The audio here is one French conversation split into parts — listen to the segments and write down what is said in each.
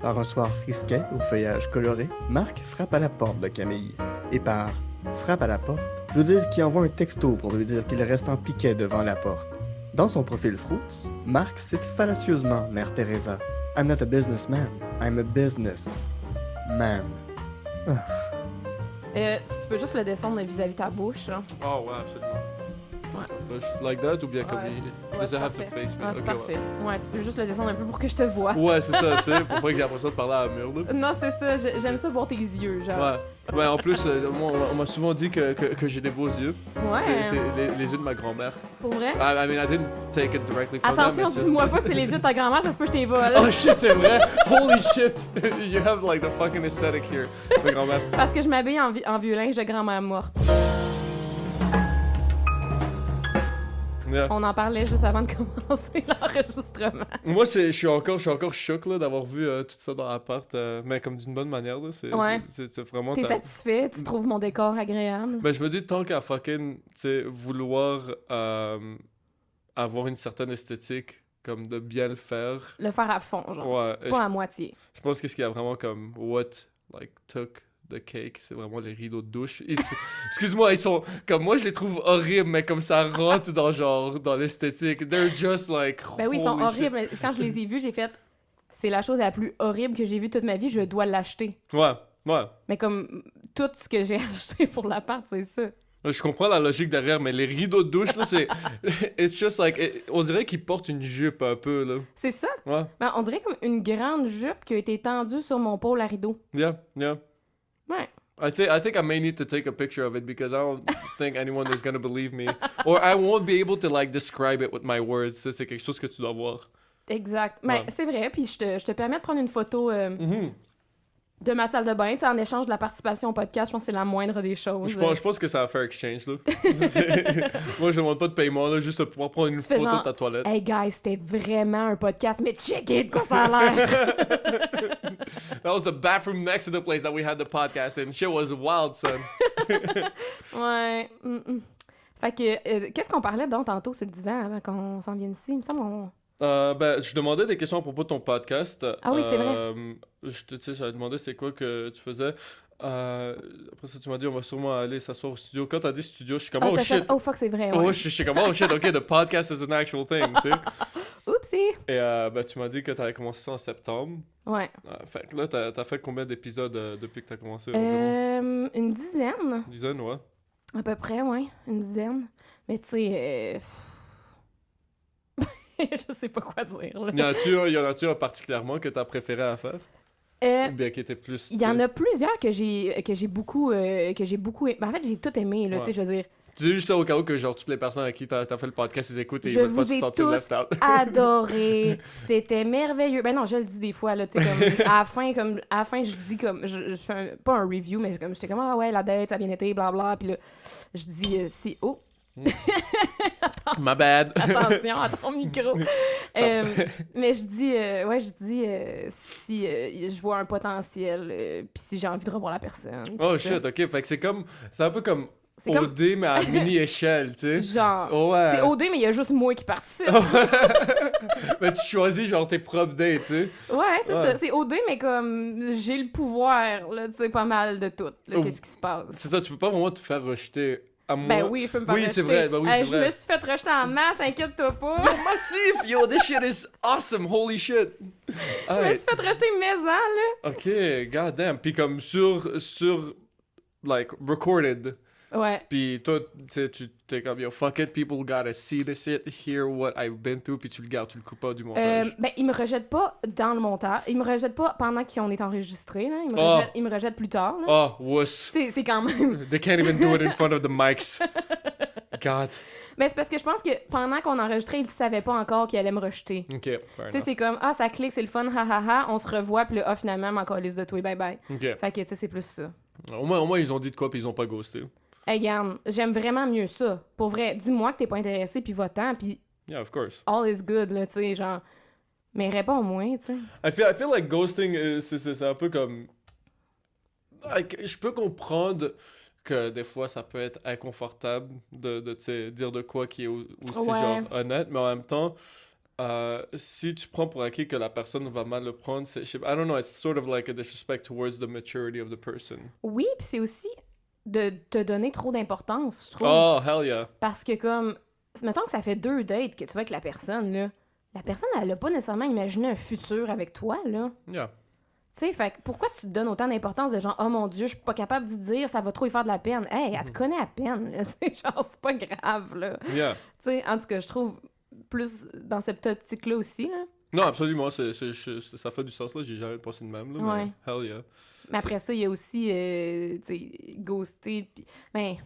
Par un soir frisquet au feuillage coloré, Marc frappe à la porte de Camille. Et par frappe à la porte, je veux dire qu'il envoie un texto pour lui dire qu'il reste en piquet devant la porte. Dans son profil Fruits, Marc cite fallacieusement Mère Teresa. I'm not a businessman, I'm a business man. Si tu peux juste le descendre vis-à-vis ta bouche. Là. Oh, ouais, absolument. Ouais. Like that ou bien comme Ouais, il... ouais, Does c'est it have to parfait. face me? Ah, c'est Ok, parfait. Ouais, tu peux juste le descendre un peu pour que je te vois. Ouais, c'est ça, tu sais, pour pas que j'ai l'impression de parler à la mur, là. Non, c'est ça. J'aime ça voir tes yeux, genre. Ouais, en plus, moi, on m'a souvent dit que j'ai des beaux yeux. Ouais. C'est les yeux de ma grand-mère. Pour vrai? I mean, I didn't take it directly from them. Attention, it's just- dis-moi pas que c'est les yeux de ta grand-mère, ça se peut que je t'ai volé. Oh shit, c'est vrai! Holy shit! You have like the fucking aesthetic here, ma grand-mère. Parce que je m'habille en vieux linge de grand-mère morte. Yeah. On en parlait juste avant de commencer l'enregistrement. Moi, je suis encore choqué là, d'avoir vu tout ça dans l'appart, mais comme d'une bonne manière. Là, Ouais. c'est vraiment... T'es satisfait? Tu trouves mon décor agréable? Ben, je me dis, tant qu'à fucking, tu sais, vouloir avoir une certaine esthétique, comme de bien le faire. Le faire à fond, genre. Ouais. Pas à moitié. Je pense que ce qu'il y a vraiment comme what, like, took the cake, c'est vraiment les rideaux de douche. Excuse-moi, ils sont... Comme moi, je les trouve horribles, mais comme ça rentre dans l'esthétique. They're just like... Ben oui, ils sont holy shit. horribles. Quand je les ai vus, j'ai fait... C'est la chose la plus horrible que j'ai vue toute ma vie, je dois l'acheter. Ouais. Mais comme tout ce que j'ai acheté pour l'appart, c'est ça. Je comprends la logique derrière, mais les rideaux de douche, là, c'est... It's just like... On dirait qu'ils portent une jupe un peu, là. C'est ça? Ouais. Ben, on dirait comme une grande jupe qui a été tendue sur mon pôle à rideau. Yeah. Ouais. I think I may need to take a picture of it because I don't think anyone is gonna believe me. Or I won't be able to, like, describe it with my words. Ça, c'est quelque chose que tu dois voir. Exact. Mais Ouais. c'est vrai, puis je te permets de prendre une photo de ma salle de bain, tu sais, en échange de la participation au podcast. Je pense que c'est la moindre des choses. Je pense que c'est un fair exchange, là. Moi, je demande pas de paiement, là, juste de pouvoir prendre une fais photo genre, de ta toilette. Hey guys, c'était vraiment un podcast, mais checkez de quoi ça a l'air! That was the bathroom next to the place that we had the podcast in. Shit was wild, son. Ouais. Fait que, qu'est-ce qu'on parlait donc tantôt sur le divan avant qu'on s'en vienne ici? Il me semble qu'on... Ben, je demandais des questions à propos de ton podcast. Ah oui, c'est vrai. Tu sais, j'avais demandé c'est quoi que tu faisais. Après ça, tu m'as dit on va sûrement aller s'asseoir au studio. Quand t'as dit studio, je suis comme Ah, oh t'as shit. fait, oh fuck, c'est vrai, ouais. Oh, je suis comme oh shit, ok, the podcast is an actual thing, tu sais. Oupsie! Et ben, tu m'as dit que t'avais commencé ça en septembre. Ouais. Fait que là, t'as fait combien d'épisodes depuis que t'as commencé environ? Une dizaine. Une dizaine, ouais. À peu près, ouais. Une dizaine. Mais tu sais... je sais pas quoi dire, là. Y en a-tu un particulièrement que t'as préféré à faire? Ou bien qui était plus... Il y en a plusieurs que j'ai beaucoup aimé. Ben, en fait, j'ai tout aimé, là, Ouais. tu sais, je veux dire... Tu dis juste ça au cas où que genre toutes les personnes à qui t'as fait le podcast, ils écoutent et Je ils veulent pas vous se ai sentir tous left out. adoré. C'était merveilleux. Ben non, je le dis des fois, là, tu sais, comme, à la fin, je dis comme, je fais pas un review, mais comme, j'étais comme, ah ouais, la date, ça a bien été, blabla, puis là, je dis, si, oh, My bad. attention à ton micro. Mais je dis, si je vois un potentiel, puis si j'ai envie de revoir la personne. Oh puis ça. shit, ok. Fait que c'est un peu comme C'est comme- OD, mais à mini-échelle, tu sais. Genre, Ouais. c'est OD, mais il y a juste moi qui participe. Mais tu choisis genre tes propres dates, tu sais. Ouais, c'est Ouais. ça. C'est OD, mais comme j'ai le pouvoir, là, tu sais, pas mal de tout. Là, Oh. qu'est-ce qui se passe? C'est ça, tu peux pas vraiment te faire rejeter. À moi. Ben oui, je peux me faire Oui, rejeter. c'est vrai, ben oui, c'est Je vrai. me suis fait rejeter en masse, inquiète-toi pas. Yo, massif! Yo, this shit is awesome! Holy shit! Je me Alright. suis fait rejeter maison, là. Ok, goddamn. Puis comme sur, like, recorded. Ouais. Puis toi, tu t'es comme, yo, fuck it, people gotta see this shit, hear what I've been through, puis tu le gardes, tu le coupes pas du montage. Ben, ils me rejettent pas dans le montage. Ils me rejettent pas pendant qu'on est enregistré, là. Oh. Ils me rejettent plus tard, là. Oh, wuss. C'est quand même... They can't even do it in front of the mics. God. Mais c'est parce que je pense que pendant qu'on enregistrait, ils savaient pas encore qu'ils allaient me rejeter. Ok, fair Tu sais, enough. c'est comme, ah, ça clique, c'est le fun, ha ha ha, on se revoit, puis là, ah, finalement, m'en calisse de toi, bye bye. Ok. Fait que, tu sais, c'est plus ça. Au moins, ils ont dit de quoi, puis ils ont pas ghosté. Hey, regarde, j'aime vraiment mieux ça. Pour vrai, dis-moi que t'es pas intéressé, puis va-t'en, puis Yeah, of course. all is good, là, tu sais, genre... Mais réponds au moins, tu sais. I feel like ghosting, c'est un peu comme... Like, je peux comprendre que des fois, ça peut être inconfortable de tu sais, dire de quoi qui est aussi, Ouais. genre, honnête, mais en même temps, si tu prends pour acquis que la personne va mal le prendre, I don't know, it's sort of like a disrespect towards the maturity of the person. Oui, puis c'est aussi de te donner trop d'importance, je trouve. Oh, hell yeah. Parce que comme, mettons que ça fait 2 dates que tu vas avec la personne, là. La personne, elle a pas nécessairement imaginé un futur avec toi, là. Yeah. Tu sais, fait que pourquoi tu te donnes autant d'importance de genre, oh mon Dieu, je suis pas capable d'y dire, ça va trop y faire de la peine. Hey, elle te connaît à peine, là. Tu sais, genre, c'est pas grave, là. Yeah. Tu sais, en tout cas, je trouve plus dans cette optique-là aussi, là. Non, absolument, ça fait du sens, là. J'ai jamais pensé de même, là. Ouais. Mais hell yeah. Mais après ça, il y a aussi, tu sais, ghoster, pis... Ben,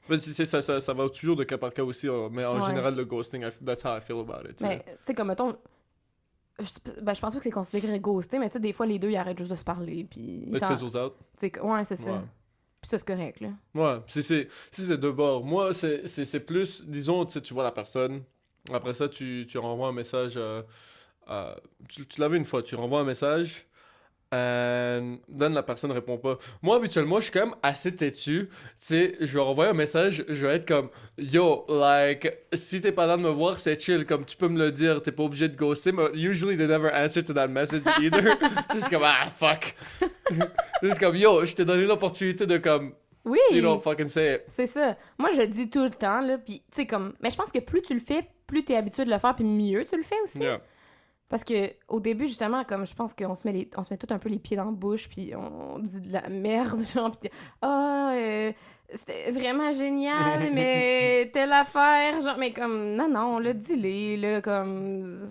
Mais ça va toujours de cas par cas aussi, mais en Ouais. général, le ghosting, that's how I feel about it. tu sais, comme, mettons... je pense pas que c'est considéré ghoster, mais tu sais, des fois, les deux, ils arrêtent juste de se parler, puis... It fizzles out. Ouais, c'est ça. Ouais. Puis ça, c'est correct, là. Ouais, si c'est de bord. Moi, c'est plus, disons, tu vois la personne, après ça, tu renvoies un message, tu l'as vu une fois, tu renvoies un message, and then la personne répond pas. Moi, habituellement, je suis quand même assez têtu, tu sais, je vais renvoyer un message, je vais être comme, yo, like, si t'es pas là de me voir, c'est chill, comme tu peux me le dire, t'es pas obligé de ghoster, mais usually they never answer to that message either. Juste comme, ah, fuck. Juste comme, yo, je t'ai donné l'opportunité de comme, Oui! you don't fucking say it. C'est ça. Moi, je le dis tout le temps, là, puis tu sais, comme... Mais je pense que plus tu le fais, plus t'es habitué de le faire, puis mieux tu le fais aussi. Yeah. Parce que au début, justement, comme je pense qu'on se met tout un peu les pieds dans la bouche, puis on dit de la merde, genre, puis c'était vraiment génial, mais telle affaire, genre, mais comme, non, là, dis-les, là, comme...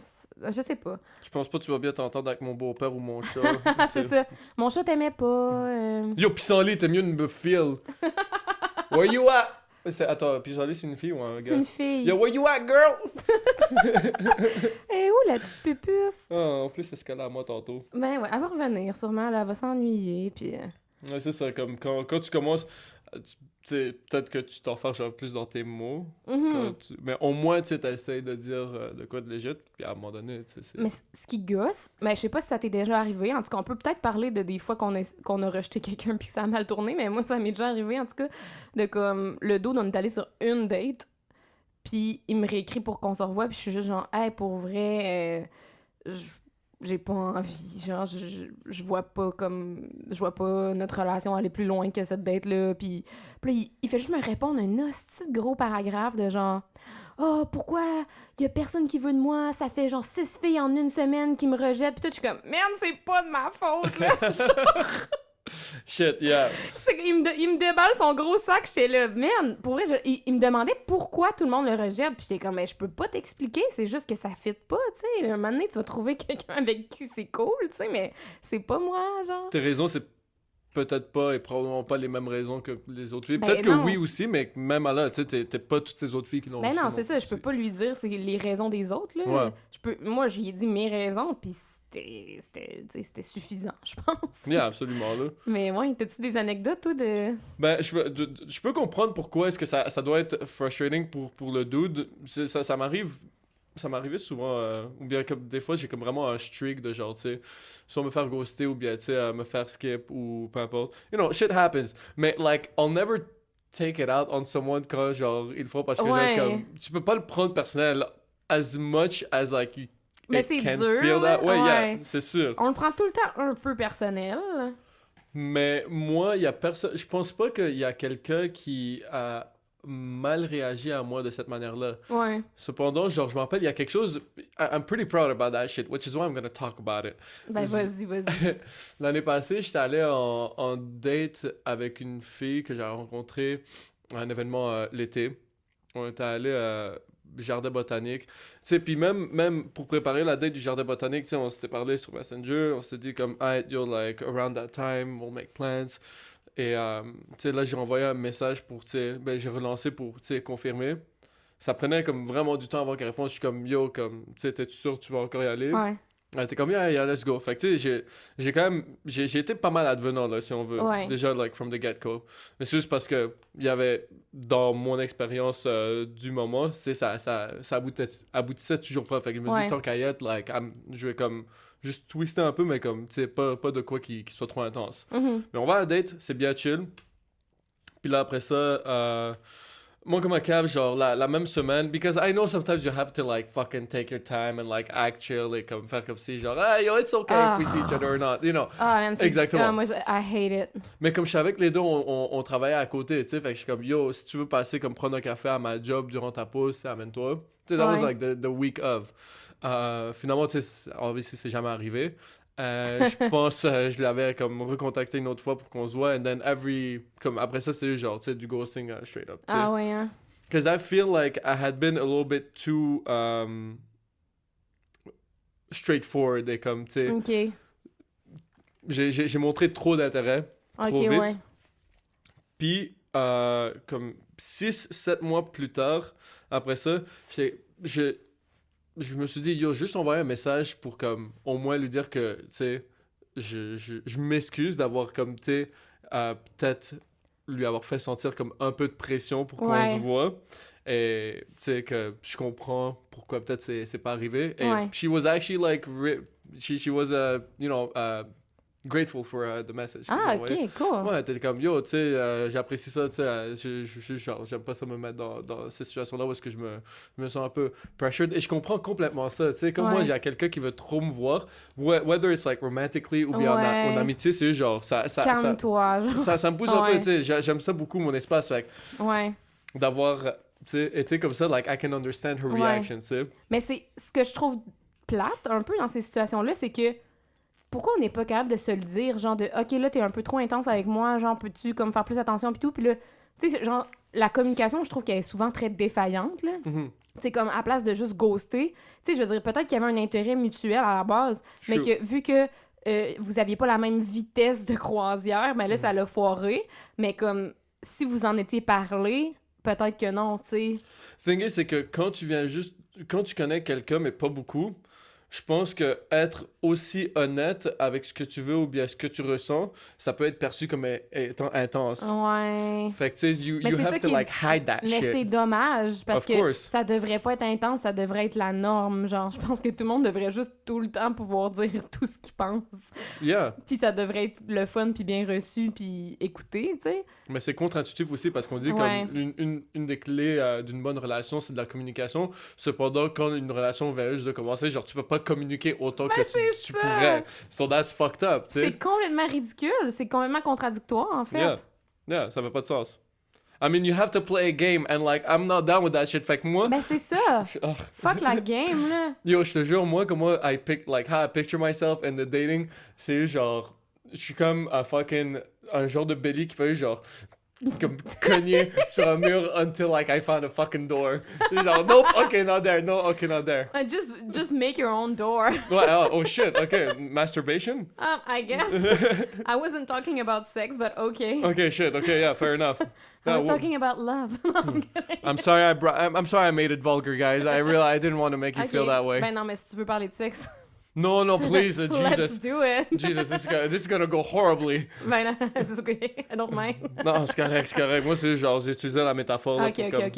Je sais pas. Je pense pas que tu vas bien t'entendre avec mon beau-père ou mon chat. C'est ça. Mon chat t'aimait pas. Yo, Pissenlit, t'es mieux de me feel. Where you at? Attends, Pissenlit, c'est une fille ou un C'est gars? une fille. Yo, where you at, girl? Eh, où la petite pupuce? Ah, en plus, c'est ce qu'elle a à moi tantôt. Ben ouais, elle va revenir sûrement, là, elle va s'ennuyer, puis... Ouais, c'est ça, comme quand tu commences, tu sais, peut-être que tu t'enfarges un peu plus dans tes mots. Mhm. Mais au moins, tu sais, t'essayes de dire de quoi de légit, puis à un moment donné, tu sais, c'est... Mais ce qui gosse, ben je sais pas si ça t'est déjà arrivé, en tout cas, on peut peut-être parler de des fois qu'on a rejeté quelqu'un puis que ça a mal tourné, mais moi, ça m'est déjà arrivé, en tout cas, de comme, le dos, on est allé sur une date, puis il me réécrit pour qu'on se revoie, puis je suis juste genre, hey, pour vrai, j'ai pas envie, genre, je vois pas comme, je vois pas notre relation aller plus loin que cette date-là, puis là, il fait juste me répondre un hostie de gros paragraphe de genre, oh, pourquoi y a personne qui veut de moi, ça fait genre 6 filles en une semaine qui me rejettent, puis toi, je suis comme, merde, c'est pas de ma faute, là. Shit, yeah. Il me déballe son gros sac, j'étais là, merde, pour vrai, il me demandait pourquoi tout le monde le rejette, puis j'étais comme, mais je peux pas t'expliquer, c'est juste que ça fit pas, tu sais, un moment donné, tu vas trouver quelqu'un avec qui c'est cool, tu sais, mais c'est pas moi, genre. Tes raisons, c'est peut-être pas et probablement pas les mêmes raisons que les autres filles. Ben Peut-être que non. oui aussi, mais même à là, tu sais, t'es pas toutes ces autres filles qui l'ont Ben reçu non, c'est ça, plus. je peux pas lui dire c'est les raisons des autres, là. Ouais. Moi, j'y ai dit mes raisons, puis c'était suffisant, je pense. Yeah, absolument, là. Mais ouais, t'as-tu des anecdotes, toi, de... Ben, je peux comprendre pourquoi est-ce que ça doit être frustrating pour le dude. Ça m'arrive... Ça m'arrivait souvent, ou bien comme des fois j'ai comme vraiment un streak de genre, tu sais, soit me faire ghoster ou bien, tu sais, me faire skip ou peu importe. You know, shit happens. Mais, like, I'll never take it out on someone quand, genre, il faut parce que, Ouais. genre, comme, tu peux pas le prendre personnel as much as, like, you Mais it c'est can dur, feel that. Ouais, yeah, ouais. c'est sûr. On le prend tout le temps un peu personnel. Mais moi, il y a personne. Je pense pas qu'il y a quelqu'un qui a mal réagi à moi de cette manière-là. Ouais. Cependant, genre, je me rappelle, il y a quelque chose. I'm pretty proud about that shit, which is why I'm gonna talk about it. Ben, vas-y. L'année passée, j'étais allé en date avec une fille que j'ai rencontrée à un événement l'été. On était allé jardin botanique. Tu sais, puis même pour préparer la date du jardin botanique, tu sais, on s'était parlé sur Messenger, on s'était dit comme, hey, yo, like, around that time, we'll make plans. Et, tu sais, là, j'ai envoyé un message pour, tu sais, ben, j'ai relancé pour, tu sais, confirmer. Ça prenait comme vraiment du temps avant qu'elle réponde. Je suis comme, yo, comme, tu sais, t'es-tu sûr que tu vas encore y aller? Ouais. Elle était comme, yeah, let's go. Fait que, tu sais, j'ai quand même, j'ai été pas mal advenant, là, si on veut. Ouais. Déjà, like, from the get-go. Mais c'est juste parce que, il y avait, dans mon expérience du moment, tu sais, ça aboutissait toujours pas. Fait que je me Ouais. dis, tant qu'à y être, like, je vais comme, juste twister un peu, mais comme, tu sais, pas de quoi qui soit trop intense. Mhm. Mais on va à la date, c'est bien chill. Puis là, après ça, Moi, comme un cave, genre, la même semaine, because I know sometimes you have to, like, fucking take your time and, like, act chill, et comme, faire comme si, genre, hey, yo, it's okay if we see each other or not, you know. Ah, man, Exactement. moi, I hate it. Mais comme je savais que les deux, on travaillait à côté, tu sais, fait que je suis comme, yo, si tu veux passer, comme, prendre un café à ma job durant ta pause, amène-toi. Tu sais, that was, like, the week of. Finalement, tu sais, obviously, c'est jamais arrivé. Je pense je l'avais comme recontacté une autre fois pour qu'on se voit and then comme après ça c'était genre tu sais du ghosting straight up Ah ouais hein. Because I feel like I had been a little bit too straightforward et comme tu sais Ok. j'ai montré trop d'intérêt trop Ok, vite ouais. puis comme 6-7 mois plus tard après ça je me suis dit, yo, juste envoyer un message pour, comme, au moins lui dire que, tu sais, je m'excuse d'avoir, comme, tu sais, peut-être lui avoir fait sentir, comme, un peu de pression pour qu'on se voit. Et, tu sais, que je comprends pourquoi peut-être c'est pas arrivé. Et she was actually, like, she was, you know, grateful for the message. Ah, ok, cool. Ouais, t'es comme, yo, tu sais, j'apprécie ça, tu sais, genre, j'aime pas ça me mettre dans cette situation-là où est-ce que je me sens un peu pressured. Et je comprends complètement ça, tu sais, comme moi, j'ai quelqu'un qui veut trop me voir, whether it's like romantically ou bien en amitié, c'est juste genre, calme-toi. Ça me pousse un peu, tu sais, j'aime ça beaucoup, mon espace, fait d'avoir, tu sais, été comme ça, like, I can understand her reaction, tu sais. Mais c'est ce que je trouve plate, un peu, dans ces situations-là, c'est que pourquoi on n'est pas capable de se le dire, genre de « Ok, là, t'es un peu trop intense avec moi, genre, peux-tu comme faire plus attention, pis tout? » Puis là, tu sais, genre, la communication, je trouve qu'elle est souvent très défaillante, là. Mm-hmm. Tu sais, comme, à place de juste ghoster, tu sais, je veux dire, peut-être qu'il y avait un intérêt mutuel à la base, mais que, vu que vous aviez pas la même vitesse de croisière, ben là, ça l'a foiré, mais comme, si vous en étiez parlé, peut-être que non, tu sais. Thing is, c'est que quand tu connais quelqu'un, mais pas beaucoup, je pense que être aussi honnête avec ce que tu veux ou bien ce que tu ressens, ça peut être perçu comme étant intense. Ouais. Fait que tu sais, you have to like hide that shit. Mais c'est dommage parce Of que course. ça devrait pas être intense, ça devrait être la norme. Genre, je pense que tout le monde devrait juste tout le temps pouvoir dire tout ce qu'il pense. Yeah. Puis ça devrait être le fun puis bien reçu puis écouté, tu sais. Mais c'est contre-intuitif aussi parce qu'on dit comme une des clés d'une bonne relation, c'est de la communication. Cependant, quand une relation vient juste de commencer, genre tu peux pas communiquer autant que tu pourrais. So that's fucked up, tu sais. C'est complètement ridicule, c'est complètement contradictoire en fait. Yeah, ça fait pas de sens. I mean, you have to play a game and like I'm not down with that shit. Fait que moi Ben c'est ça. Fuck la game là. Yo, je te jure, moi comment how I picture myself in the dating, c'est genre je suis comme un genre de Billy qui fait genre comme cogner sur un mur until like I found a fucking door. Genre nope, okay, not there. No, okay, not there. Just make your own door. Ouais, oh shit, okay, masturbation? I guess. I wasn't talking about sex, but okay. Okay, shit, okay, yeah, fair enough. I was talking about love. I'm sorry I made it vulgar, guys. I didn't want to make you feel that way. Ben non, mais si tu veux parler de sexe. No, please, Jesus. Let's do it. Jesus, this is gonna go horribly. Ben non, c'est okay. I don't mind. Non, c'est correct. Moi, c'est genre, j'utilisais la métaphore. Là, Ok.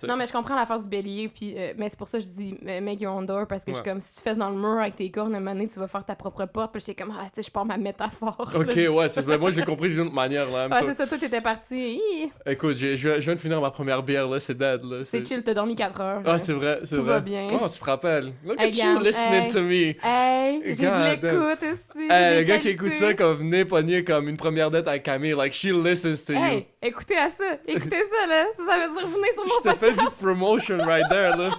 Non, mais je comprends la force du bélier, puis, mais c'est pour ça que je dis make your own door, parce que je suis comme, si tu fais dans le mur avec tes cornes, à un moment donné, tu vas faire ta propre porte, puis j'étais comme, tu sais, je pars ma métaphore. Ok, ouais, ben, moi, je l'ai compris d'une autre manière, là. C'est ça, toi, t'étais parti. Écoute, je viens de finir ma première bière, là, c'est dead, là. C'est chill, t'as dormi 4 heures. Ah, c'est vrai. Tout va bien. Oh, tu te rappelles. Look at you listening to me. Hey, j'ai de l'écoute, ici. Le gars qui écoute ça, comme venez pogner comme une première date avec Camille, like, she listens to you. Hey, écoutez ça, là. Ça veut dire venez sur mon podcast. Je te fais du promotion right there, là.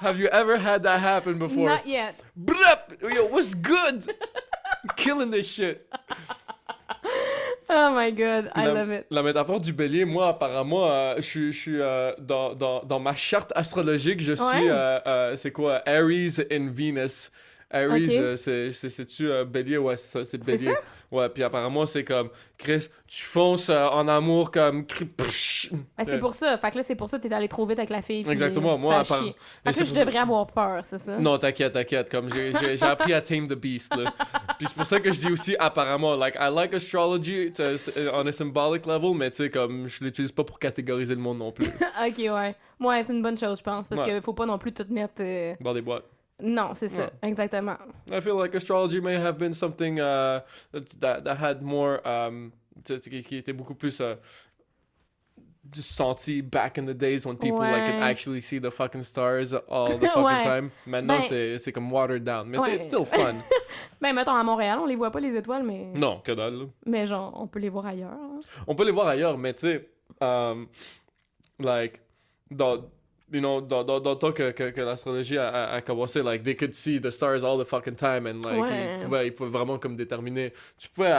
Have you ever had that happen before? Not yet. Blup! Yo, what's good? Killing this shit. Oh my god, I love it. La métaphore du bélier, moi, apparemment, je suis dans ma charte astrologique, je suis, c'est quoi? Aries in Venus. Aries, c'est-tu bélier? Ouais, c'est ça, c'est bélier. C'est ça? Ouais, puis apparemment, c'est comme, Chris, tu fonces en amour comme... Ben, c'est pour ça. Fait que là, c'est pour ça que t'es allé trop vite avec la fille. Exactement, moi, apparemment. Fait que là, je devrais avoir peur, c'est ça? Non, t'inquiète. Comme j'ai appris à tame the beast, là. Puis c'est pour ça que je dis aussi apparemment, like, I like astrology on a symbolic level, mais tu sais, comme, je l'utilise pas pour catégoriser le monde non plus. Ok, ouais. Ouais, c'est une bonne chose, je pense, parce que faut pas non plus tout mettre... Dans des boîtes. Non, c'est ça, exactement. I feel like astrology may have been something that had more... qui était beaucoup plus senti back in the days when people like could Ouais. actually see the fucking stars all the fucking Ouais. time. Maintenant, Ben- c'est comme watered down. Mais Ouais. it's still fun. Ben, mettons, à Montréal, on les voit pas, les étoiles, mais... Non, que dalle. Là. Mais genre, on peut les voir ailleurs. Hein. On peut les voir ailleurs, mais tu sais, like, dans le temps que l'astrologie a commencé, like, they could see the stars all the fucking time, and like, Ouais. ils pouvaient vraiment comme déterminer. Tu pouvais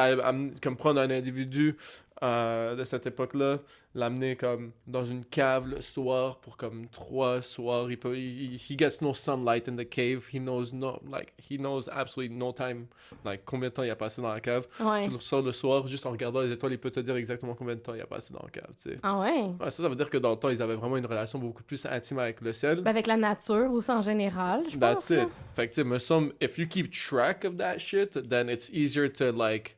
comme prendre un individu de cette époque-là, l'amener comme dans une cave le soir pour comme 3 soirs. He gets no sunlight in the cave. He knows absolutely no time, like combien de temps il a passé dans la cave. Ouais. Tu le sors le soir, juste en regardant les étoiles, il peut te dire exactement combien de temps il a passé dans la cave, tu sais. Ah ouais? Ouais, ça veut dire que dans le temps, ils avaient vraiment une relation beaucoup plus intime avec le ciel. Ben, avec la nature aussi en général, je pense. That's it. là. Fait que, tu sais, me semble, if you keep track of that shit, then it's easier to, like,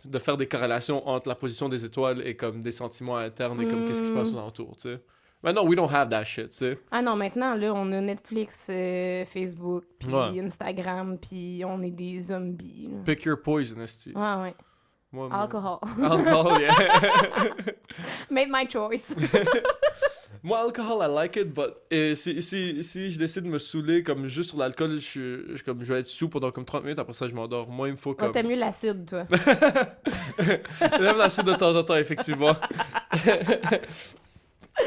de faire des corrélations entre la position des étoiles et, comme, des sentiments internes et, comme, qu'est-ce qui se passe autour, tu sais. Maintenant, we don't have that shit, tu sais. Ah non, maintenant, là, on a Netflix, Facebook, puis Ouais. Instagram, puis on est des zombies. Là. Pick your poison, esti. Ouais, ouais. Moi, Alcohol. Alcohol, yeah. Made my choice. Moi, alcohol, I like it, but si je décide de me saouler comme juste sur l'alcool, je vais être sous pendant comme 30 minutes, après ça, je m'endors. Moi, il me faut Oh, comme... t'aimes mieux l'acide, toi. Même l'acide de temps en temps, effectivement.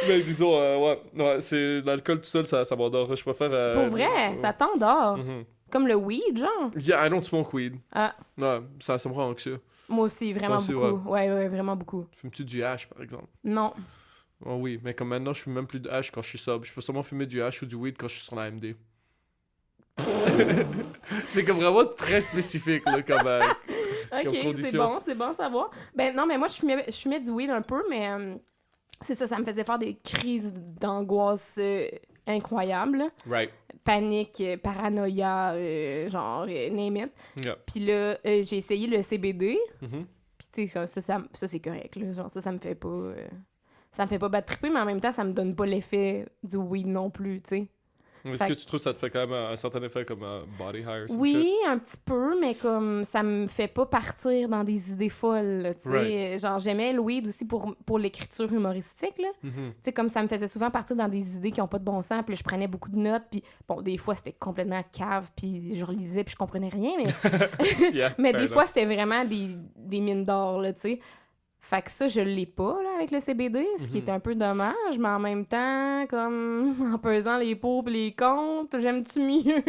Mais disons, ouais, c'est l'alcool tout seul, ça m'endort. Je préfère... Pour vrai, ça t'endort. Mhm. Comme le weed, genre. Yeah, I don't smoke weed. Ah, Ouais, ça me rend anxieux. moi aussi, vraiment Toi aussi, beaucoup. Ouais, vraiment beaucoup. Fumes-tu du hash, par exemple? Non. Oh oui, mais comme maintenant, je fume même plus de hash quand je suis sobre. Je peux seulement fumer du hash ou du weed quand je suis sur la AMD. C'est comme vraiment très spécifique, là, comme Ok, condition. c'est bon à savoir. Ben non, mais moi, je fumais du weed un peu, mais c'est ça me faisait faire des crises d'angoisse incroyables. Right. Panique, paranoïa, genre, name it. Yeah. Puis là, j'ai essayé le CBD, Mhm. puis tu sais, ça c'est correct, là. Genre, ça me fait pas... ça me fait pas battre triper, mais en même temps, ça me donne pas l'effet du weed non plus, tu sais. Est-ce que tu trouves que ça te fait quand même un certain effet comme un body high or some Oui, shit? un petit peu, mais comme ça me fait pas partir dans des idées folles, là, tu sais. Right. Genre, j'aimais le weed aussi pour l'écriture humoristique, là. Mhm. Tu sais, comme ça me faisait souvent partir dans des idées qui ont pas de bon sens, puis là, je prenais beaucoup de notes, puis bon, des fois, c'était complètement cave, puis je relisais, puis je comprenais rien, mais, Yeah, mais fair des enough. fois, c'était vraiment des mines d'or, là, tu sais. Fait que ça, je l'ai pas, là, avec le CBD, ce qui Mhm. est un peu dommage, mais en même temps, comme, en pesant les pour pis les contre, j'aime-tu mieux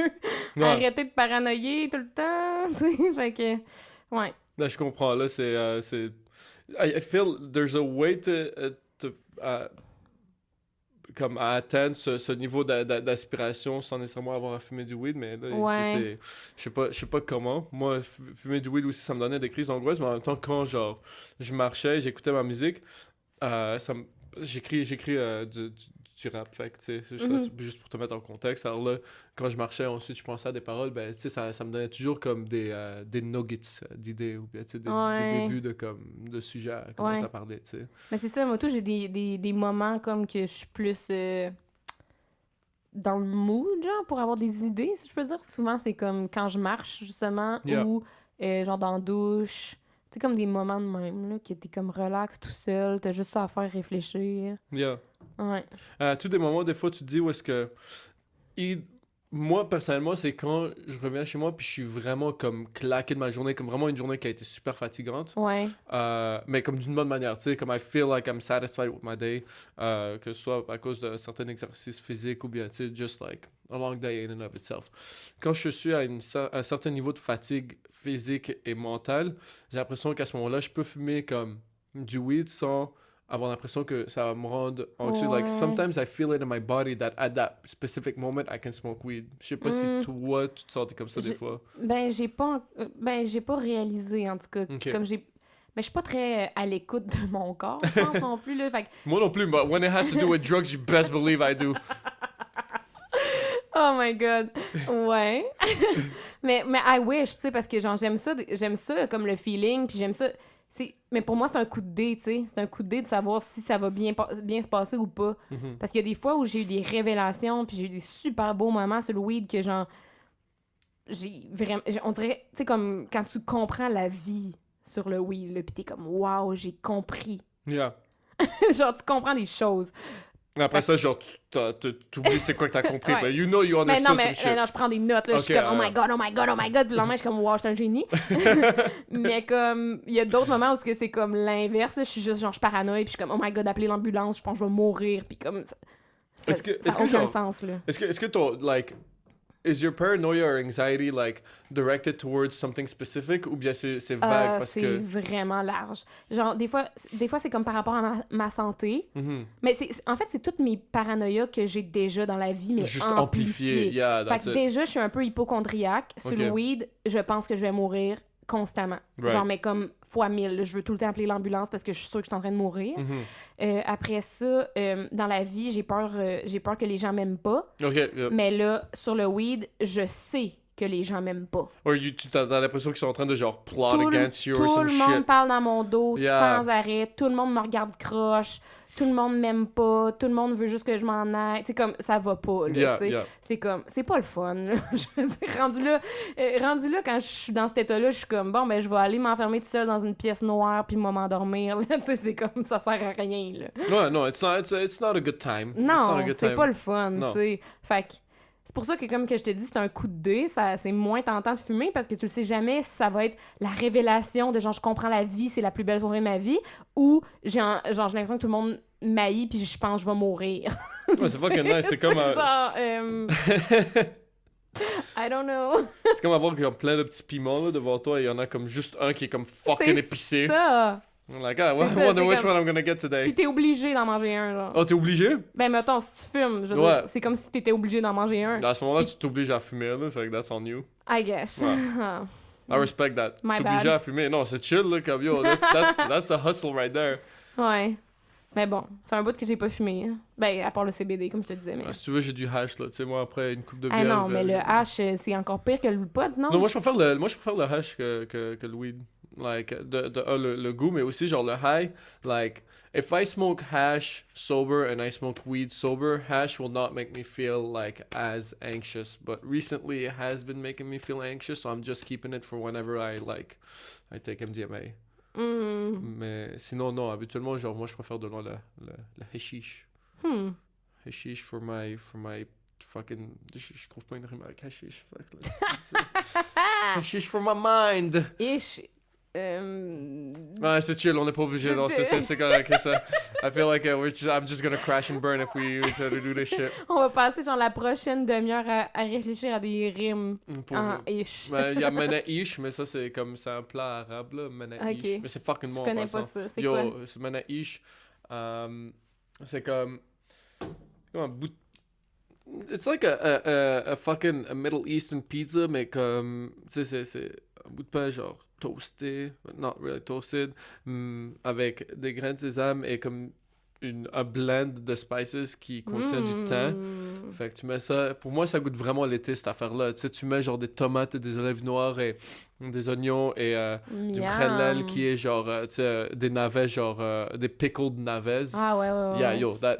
Ouais. arrêter de paranoïer tout le temps, tu sais, fait que, ouais. Là, je comprends. Là, c'est... I feel there's a way comme à atteindre ce niveau d'aspiration sans nécessairement avoir à fumer du weed, mais là, Ouais. je sais pas comment. Moi, fumer du weed aussi, ça me donnait des crises d'angoisse, mais en même temps, quand genre je marchais, j'écoutais ma musique, j'écris du rap, fait que, tu sais, juste pour te mettre en contexte. Alors là, quand je marchais, ensuite, je pensais à des paroles, ben, tu sais, ça me donnait toujours comme des nuggets d'idées, ou bien, tu sais, des Ouais. débuts de sujets à commencer Ouais. à parler, tu sais. Mais c'est ça, moi, tout, j'ai des moments comme que je suis plus dans le mood, genre, pour avoir des idées, si je peux dire. Souvent, c'est comme quand je marche, justement, Yeah. ou genre dans la douche. Tu sais, comme des moments de même, là, que t'es comme relax tout seul, t'as juste ça à faire réfléchir. Yeah. Ouais. Tous des moments, des fois, tu te dis où est-ce que... Moi, personnellement, c'est quand je reviens chez moi puis je suis vraiment comme claqué de ma journée, comme vraiment une journée qui a été super fatigante. Ouais. Mais comme d'une bonne manière, tu sais, comme I feel like I'm satisfied with my day, que ce soit à cause de certains exercices physiques ou bien, tu sais, just like a long day in and of itself. Quand je suis à un certain niveau de fatigue physique et mentale, j'ai l'impression qu'à ce moment-là, je peux fumer comme du weed sans avoir l'impression que ça va me rendre anxieux. Like, Ouais. sometimes I feel it in my body that at that specific moment, I can smoke weed. Je sais pas si toi, tu te sentais comme ça des fois. Ben, j'ai pas réalisé, en tout cas. Ok. Comme j'ai... Mais je suis pas très à l'écoute de mon corps, je pense, non plus, là. Fait que... Moi non plus, but when it has to do with drugs, you best believe I do. Oh my god. Ouais. mais I wish, tu sais, parce que genre, j'aime ça comme le feeling, puis j'aime ça. Mais pour moi, c'est un coup de dé, tu sais. C'est un coup de dé de savoir si ça va bien se passer ou pas. Mhm. Parce qu'il y a des fois où j'ai eu des révélations, puis j'ai eu des super beaux moments sur le weed que genre. On dirait, tu sais, comme quand tu comprends la vie sur le weed, là, puis t'es comme, waouh, j'ai compris. Yeah. Genre, tu comprends des choses. Après ça, genre, t'oublies c'est quoi que t'as compris. Ouais. But you know you Mais understood non, some shit. non, je prends des notes, là. Je suis Ok, comme, oh my god, oh my god, oh my god. Puis le lendemain, je suis comme, wow, je suis un génie. Mais comme, il y a d'autres moments où c'est comme l'inverse, là. Je suis juste, genre, je paranoïe, puis je suis comme, oh my god, appeler l'ambulance, je pense que je vais mourir. Puis comme, ça Est-ce que a aucun genre, sens, là. est-ce que ton, like, is your paranoia or anxiety, like, directed towards something specific, ou bien c'est vague parce c'est que... vraiment large. Genre, des fois c'est comme par rapport à ma santé. Mhm. Mais en fait, c'est toutes mes paranoïas que j'ai déjà dans la vie, mais Juste amplifiées. amplifié, yeah, Fait that's que it. déjà, je suis un peu hypochondriaque. Sur Ok. le weed, je pense que je vais mourir constamment. Right. Genre, mais comme fois 1000. Je veux tout le temps appeler l'ambulance parce que je suis sûre que je suis en train de mourir. Mhm. Après ça, dans la vie, j'ai peur que les gens m'aiment pas. Ok, yeah. Mais là, sur le weed, je sais que les gens m'aiment pas. Or t'as l'impression qu'ils sont en train de genre plot Tout against you or tout some le monde shit. parle dans mon dos Yeah. sans arrêt. Tout le monde me regarde croche. Tout le monde m'aime pas. Tout le monde veut juste que je m'en aille. Tu sais, comme, ça va pas, là, Yeah, tu sais. yeah. C'est comme, c'est pas le fun, là. Je veux dire, rendu là, quand je suis dans cet état-là, je suis comme, bon, ben, je vais aller m'enfermer toute seule dans une pièce noire puis m'endormir, là. Tu sais, c'est comme, ça sert à rien, là. Ouais, non, it's not a good time. It's not Non, a good c'est time. pas le fun, Non. tu sais. Fait que c'est pour ça que, comme que je te dis, c'est un coup de dé, c'est moins tentant de fumer parce que tu le sais jamais si ça va être la révélation de genre, je comprends la vie, c'est la plus belle soirée de ma vie, ou j'ai l'impression que tout le monde m'haït puis je pense que je vais mourir. Ouais, c'est fucking nice. C'est comme, genre, I don't know. c'est comme avoir genre, plein de petits piments là, devant toi et il y en a comme juste un qui est comme fucking C'est épicé. ça. I'm like, ah, I C'est ça, wonder c'est which comme- one I'm gonna get today. Puis t'es obligé d'en manger un, genre. Oh, t'es obligé? Ben, mettons, si tu fumes, je veux Ouais. dire, c'est comme si t'étais obligé d'en manger un. À ce moment-là, tu t'obliges à fumer, là. Fait que that's on you. I guess. Ouais. I respect that. My T'obliges bad. à fumer. Non, c'est chill, là, comme yo. That's the hustle right there. Ouais. Mais bon, ça fait un bout que j'ai pas fumé. Hein. Ben, à part le CBD, comme je te disais. Mais... Si tu veux, j'ai du hash, là. Tu sais, moi, après une coupe de bière. Ah non, mais le hash, c'est encore pire que le pot, non? Non, moi, je préfère le hash que le weed. Like, le goût, mais aussi, genre, le high. Like, if I smoke hash sober and I smoke weed sober, hash will not make me feel, like, as anxious. But recently, it has been making me feel anxious, so I'm just keeping it for whenever I take MDMA. Mais sinon, non, habituellement, genre, moi, je préfère de loin le hashish. Hashish for my fucking... Je trouve pas une rime avec hashish. Fuck, là. Hashish for my mind. Ish. Ouais, c'est chill, on n'est pas obligé. Non, c'est correct. Ça. I feel like I'm just gonna crash and burn if we try to do this shit. On va passer genre la prochaine demi-heure à réfléchir à des rimes Pour- en ish. Ben, il y a Manaïch, mais ça, c'est comme... C'est un plat arabe, là, Manaïch. Ok. Mais c'est fucking bon, Je connais en pas passant. ça. C'est Yo, quoi? c'est Manaïch. C'est comme un bout... It's like a fucking a Middle Eastern pizza, mais comme... Tu sais, c'est un bout de pain, genre, toasté, not really toasted, avec des grains de sésame et comme un blend de spices qui contient du thym. Fait que tu mets ça... Pour moi, ça goûte vraiment l'été, cette affaire-là. Tu sais, tu mets genre des tomates et des olives noires et des oignons et du prélel qui est genre, tu sais, des navets, genre des pickled navets. Ah ouais, ouais, ouais.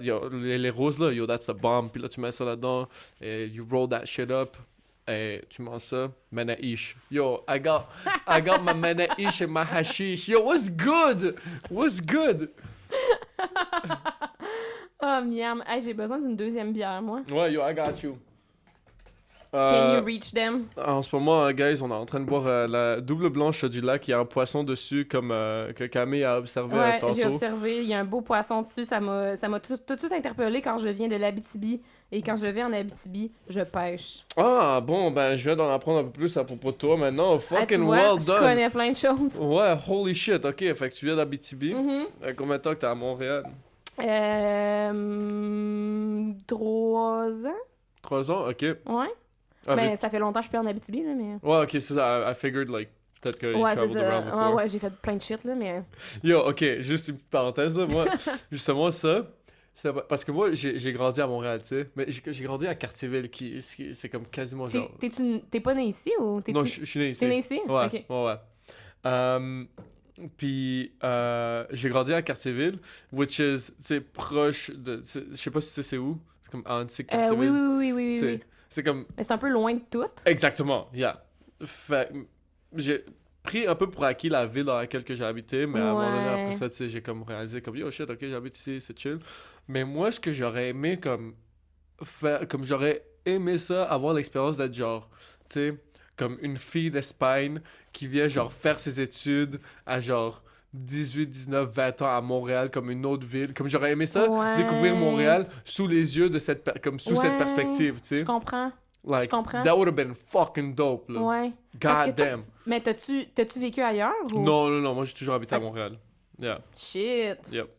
Yeah, les roses là, that's the bomb. Puis là, tu mets ça là-dedans et you roll that shit up. Et tu manges ça, Manaïch. Yo, I got my Manaïch and my hashish. Yo, what's good? What's good? Oh, miam. Hey, j'ai besoin d'une deuxième bière, moi. Ouais, yo, I got you. Can you reach them? En ce moment, guys, on est en train de boire la double blanche du lac. Il y a un poisson dessus, comme que Camille a observé Ouais, tantôt. j'ai observé. Il y a un beau poisson dessus. Ça m'a tout de suite interpellé quand je viens de l'Abitibi. Et quand je vais en Abitibi, je pêche. Ah, bon, ben, je viens d'en apprendre un peu plus à propos de toi maintenant. Ah, tu Fucking vois, well je done. connais plein de choses. Ouais, holy shit. Ok, fait que tu viens d'Abitibi. Mhm. Combien de temps que t'es à Montréal? 3 ans? 3 ans? Ok. Ouais. Avec- Ben, ça fait longtemps que je suis plus en Abitibi, là, mais... Ouais, ok, c'est ça. I figured, like, peut-être que you Ouais, c'est traveled ça. around before. Ah, ouais, j'ai fait plein de shit, là, mais... Yo, ok, juste une petite parenthèse, là. Moi, justement, ça... Parce que moi, j'ai grandi à Montréal, tu sais. Mais j'ai grandi à Cartierville, c'est comme quasiment genre... T'es pas né ici, ou t'es-tu... Non, je suis né ici. T'es né ici? Ouais, Ok. ouais. Puis, j'ai grandi à Cartierville, which is, tu sais, proche de... Je sais pas si c'est où. C'est comme Antique, Cartierville. Oui. Tu sais, c'est comme... Mais c'est un peu loin de tout. Exactement, yeah. Fait... pris un peu pour acquis la ville dans laquelle que j'ai habité, mais à un moment donné, Ouais. après ça, tu sais, j'ai comme réalisé comme yo shit, ok, j'habite ici, c'est chill. Mais moi, ce que j'aurais aimé comme faire, comme j'aurais aimé ça, avoir l'expérience d'être genre, tu sais, comme une fille d'Espagne qui vient genre faire ses études à genre 18, 19, 20 ans à Montréal comme une autre ville. Comme j'aurais aimé ça, Ouais. découvrir Montréal sous les yeux de comme sous cette Ouais. perspective, tu Je sais. comprends. Like, comprends. that would have been fucking dope, là. Ouais. Parce God que toi- damn. Mais t'as-tu vécu ailleurs ou? Non, non, non, moi j'ai toujours habité à Fait- Montréal. Yeah, Shit. yep.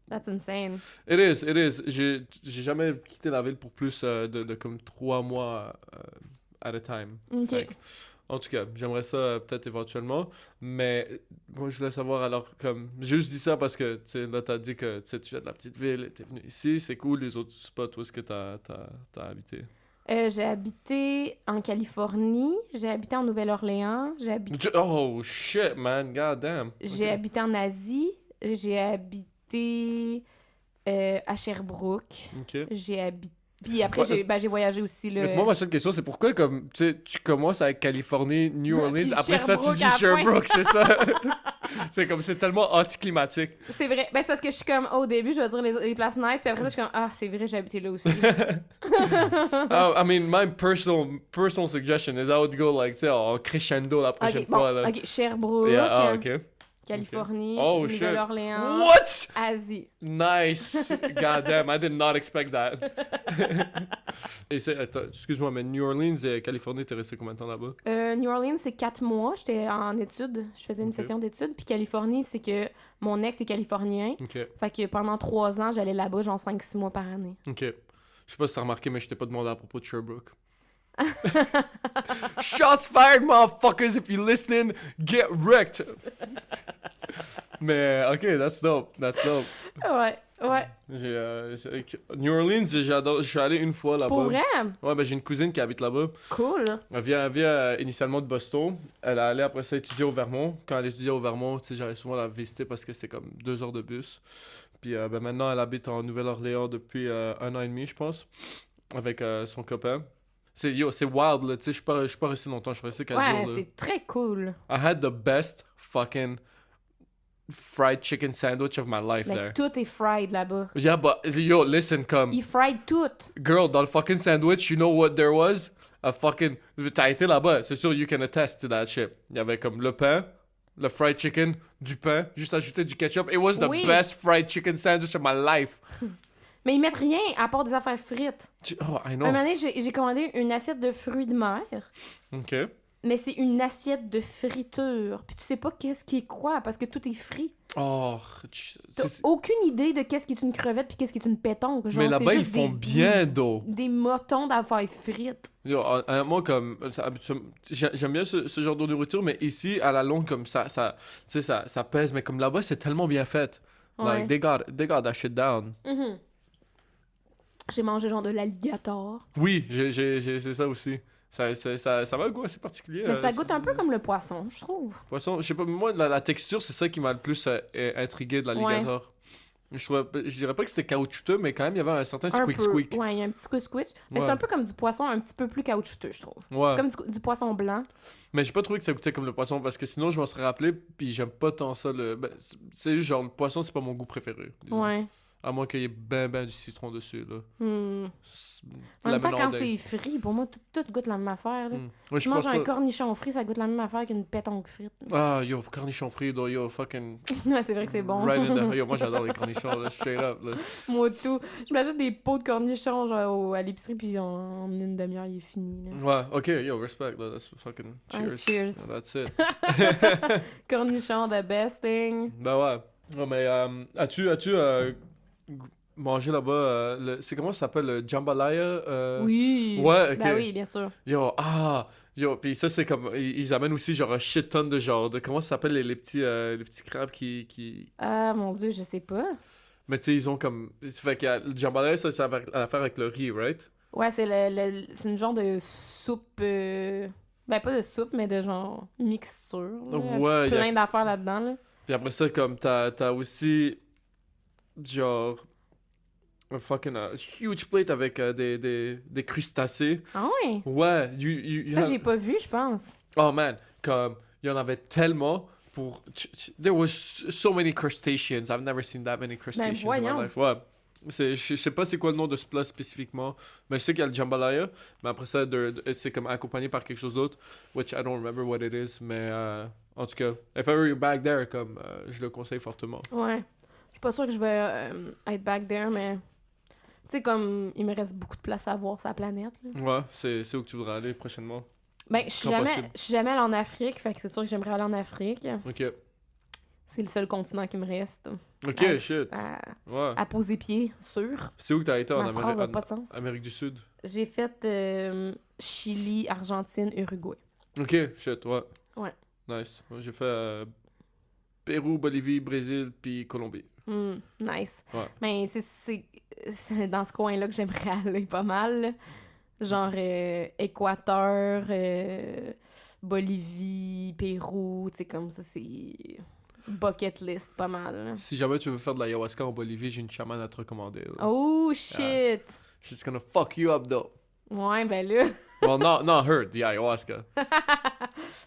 That's insane. It is, it is. J'ai jamais quitté la ville pour plus de comme 3 mois at a time. Ok. Fait que, en tout cas, j'aimerais ça peut-être éventuellement, mais moi je voulais savoir alors comme j'ai juste dit ça parce que tu sais là t'as dit que tu sais, tu viens de la petite ville et t'es venu ici, c'est cool les autres spots où est-ce que t'as habité. J'ai habité en Californie, j'ai habité en Nouvelle-Orléans, Oh shit man, god damn. j'ai habité en Asie, j'ai habité à Sherbrooke, Ok. j'ai habité... Puis après, Ouais, j'ai voyagé aussi, là. Donc, moi ma seule question c'est pourquoi comme tu sais tu commences avec Californie, New Orleans, Puis après ça tu Sherbrooke dis à la fin. Sherbrooke, c'est ça. C'est comme c'est tellement anticlimatique. C'est vrai. Ben, c'est parce que je suis comme, au début, je vais dire les places nice, puis après ça, je suis comme, ah, c'est vrai, j'ai habité là aussi. I mean, my personal suggestion is I would go like, tu sais, en crescendo la prochaine Ok, fois. bon, Là. ok, Sherbrooke, Yeah, ah, ok. Californie, Oh, shit. Nouvelle-Orléans, What? Asie. Nice. God damn, I did not expect that. Et attends, excuse-moi, mais New Orleans et Californie, t'es resté combien de temps là-bas? New Orleans, c'est 4 mois. J'étais en études. Je faisais une Ok. session d'études. Puis Californie, c'est que mon ex est californien. Ok, Fait que pendant 3 ans, j'allais là-bas, genre 5-6 mois par année. ok. Je sais pas si t'as remarqué, mais je t'ai pas demandé à propos de Sherbrooke. Shots fired, motherfuckers! If you're listening, get wrecked! Mais, ok, that's dope. That's dope. Ouais. New Orleans, j'adore. Je suis allé une fois là-bas. Pour vrai? Ouais, ben j'ai une cousine qui habite là-bas. Cool. Elle vient initialement de Boston. Elle allait après ça étudier au Vermont. Quand elle étudiait au Vermont, tu sais, j'allais souvent la visiter parce que c'était comme 2 heures de bus. Puis ben maintenant, elle habite en Nouvelle-Orléans depuis 1 an et demi, je pense, avec son copain. C'est wild, là. Tu sais, je suis pas resté longtemps. Je suis resté 4 Ouais, jours. Là. c'est très cool. I had the best fucking fried chicken sandwich of my life there. Like, tout est fried là-bas. Yeah, but yo, listen, come. Ils fried tout. Girl, dans le fucking sandwich, you know what there was? A fucking... T'as été là-bas, c'est sûr, you can attest to that shit. Il y avait comme le pain, le fried chicken, du pain, juste ajouter du ketchup. It was the Oui. best fried chicken sandwich of my life. Mais ils mettent rien à part des affaires frites. Oh, I Un know. moment donné, j'ai commandé une assiette de fruits de mer. Ok. Mais c'est une assiette de friture. Puis tu sais pas qu'est-ce qui est quoi, parce que tout est frit. Oh, T'as aucune idée de qu'est-ce qui est une crevette puis qu'est-ce qui est une pétanque. Genre, mais là-bas, c'est ils juste font bien d'eau. Des motons d'affaires frites. Yo, moi, comme, j'aime bien ce genre de nourriture, mais ici, à la longue, comme tu sais, ça pèse, mais comme là-bas, c'est tellement bien fait. Ouais. Like, they got that shit down. Mhm. J'ai mangé genre de l'alligator. Oui, c'est ça aussi. Ça a un goût assez particulier. Mais ça goûte un peu comme le poisson, je trouve. Poisson, je sais pas, moi, la texture, c'est ça qui m'a le plus intrigué de l'alligator. Je dirais pas que c'était caoutchouteux, mais quand même, il y avait un certain Un squeak peu. squeak. Ouais, il y a un petit squish. Mais Ouais. c'est un peu comme du poisson un petit peu plus caoutchouteux, je trouve. Ouais. C'est comme du poisson blanc. Mais j'ai pas trouvé que ça goûtait comme le poisson, parce que sinon, je m'en serais rappelé, puis j'aime pas tant ça. C'est juste genre, le poisson, c'est pas mon goût préféré. Disons. Ouais. À moins qu'il y ait ben du citron dessus, là. En même temps, Lemon quand all day. c'est frit, pour moi, tout goûte la même affaire. Là. Ouais, Tu je manges pense un pas... cornichon frit, ça goûte la même affaire qu'une pétanque frite. Ah, yo, cornichon frit, yo, fucking... Ouais, c'est vrai que c'est bon. Right in the... Yo, moi, j'adore les cornichons, là, straight up, là. Moi, tout. Je m'achète des pots de cornichons genre, à l'épicerie, puis en une demi-heure, il est fini. Là. Ouais, ok, yo, respect, là, that's fucking... Ouais, Cheers. cheers. That's it. Cornichons, the best thing. Ben ouais. Ouais, mais as-tu mangé là-bas, c'est comment ça s'appelle, le jambalaya? Oui. Ouais, ok. Ben oui, bien sûr. Yo, puis ça, c'est comme, ils amènent aussi genre un shit ton de genre, de comment ça s'appelle les petits crabes qui... Ah, mon Dieu, je sais pas. Mais tu sais, ils ont comme, fait que le jambalaya, ça a à faire avec le riz, right? Ouais, c'est c'est une genre de soupe. Ben, pas de soupe, mais de genre mixture. Là, Ouais, plein d'affaires là-dedans. Là. Puis après ça, comme, t'as aussi, genre, un fucking huge plate avec des crustacés. Ah ouais? Ouais, Ça, j'ai pas vu, je pense. Oh man, comme, il y en avait tellement pour... There was so many crustaceans. I've never seen that many crustaceans in voyons. my life. Ouais. Je sais pas c'est quoi le nom de ce plat spécifiquement, mais je sais qu'il y a le jambalaya, mais après ça, c'est comme accompagné par quelque chose d'autre, which I don't remember what it is, mais en tout cas, if ever you're back there, comme, je le conseille fortement. Ouais. Je suis pas sûre que je vais être back there, mais... Tu sais, comme, il me reste beaucoup de place à voir sur la planète, là. Ouais, c'est où que tu voudrais aller prochainement. Ben, je suis Quand jamais, possible. je suis jamais allée en Afrique, fait que c'est sûr que j'aimerais aller en Afrique. Ok. C'est le seul continent qui me reste. Ok, à, shit. Ouais. À poser pied, sûr. C'est où que t'as été en Ma phrase n'a pas Amérique, de sens. Amérique du Sud? J'ai fait Chili, Argentine, Uruguay. Ok, shit, ouais. Ouais. Nice. Moi, j'ai fait Pérou, Bolivie, Brésil, puis Colombie. Nice. Ouais. Mais c'est dans ce coin-là que j'aimerais aller pas mal, là. Genre Équateur, Bolivie, Pérou, tu sais, comme ça, c'est bucket list pas mal, là. Si jamais tu veux faire de l'ayahuasca en Bolivie, j'ai une chamane à te recommander. Là. Oh shit! She's gonna fuck you up, though. Ouais, ben là. Well, not her, the ayahuasca.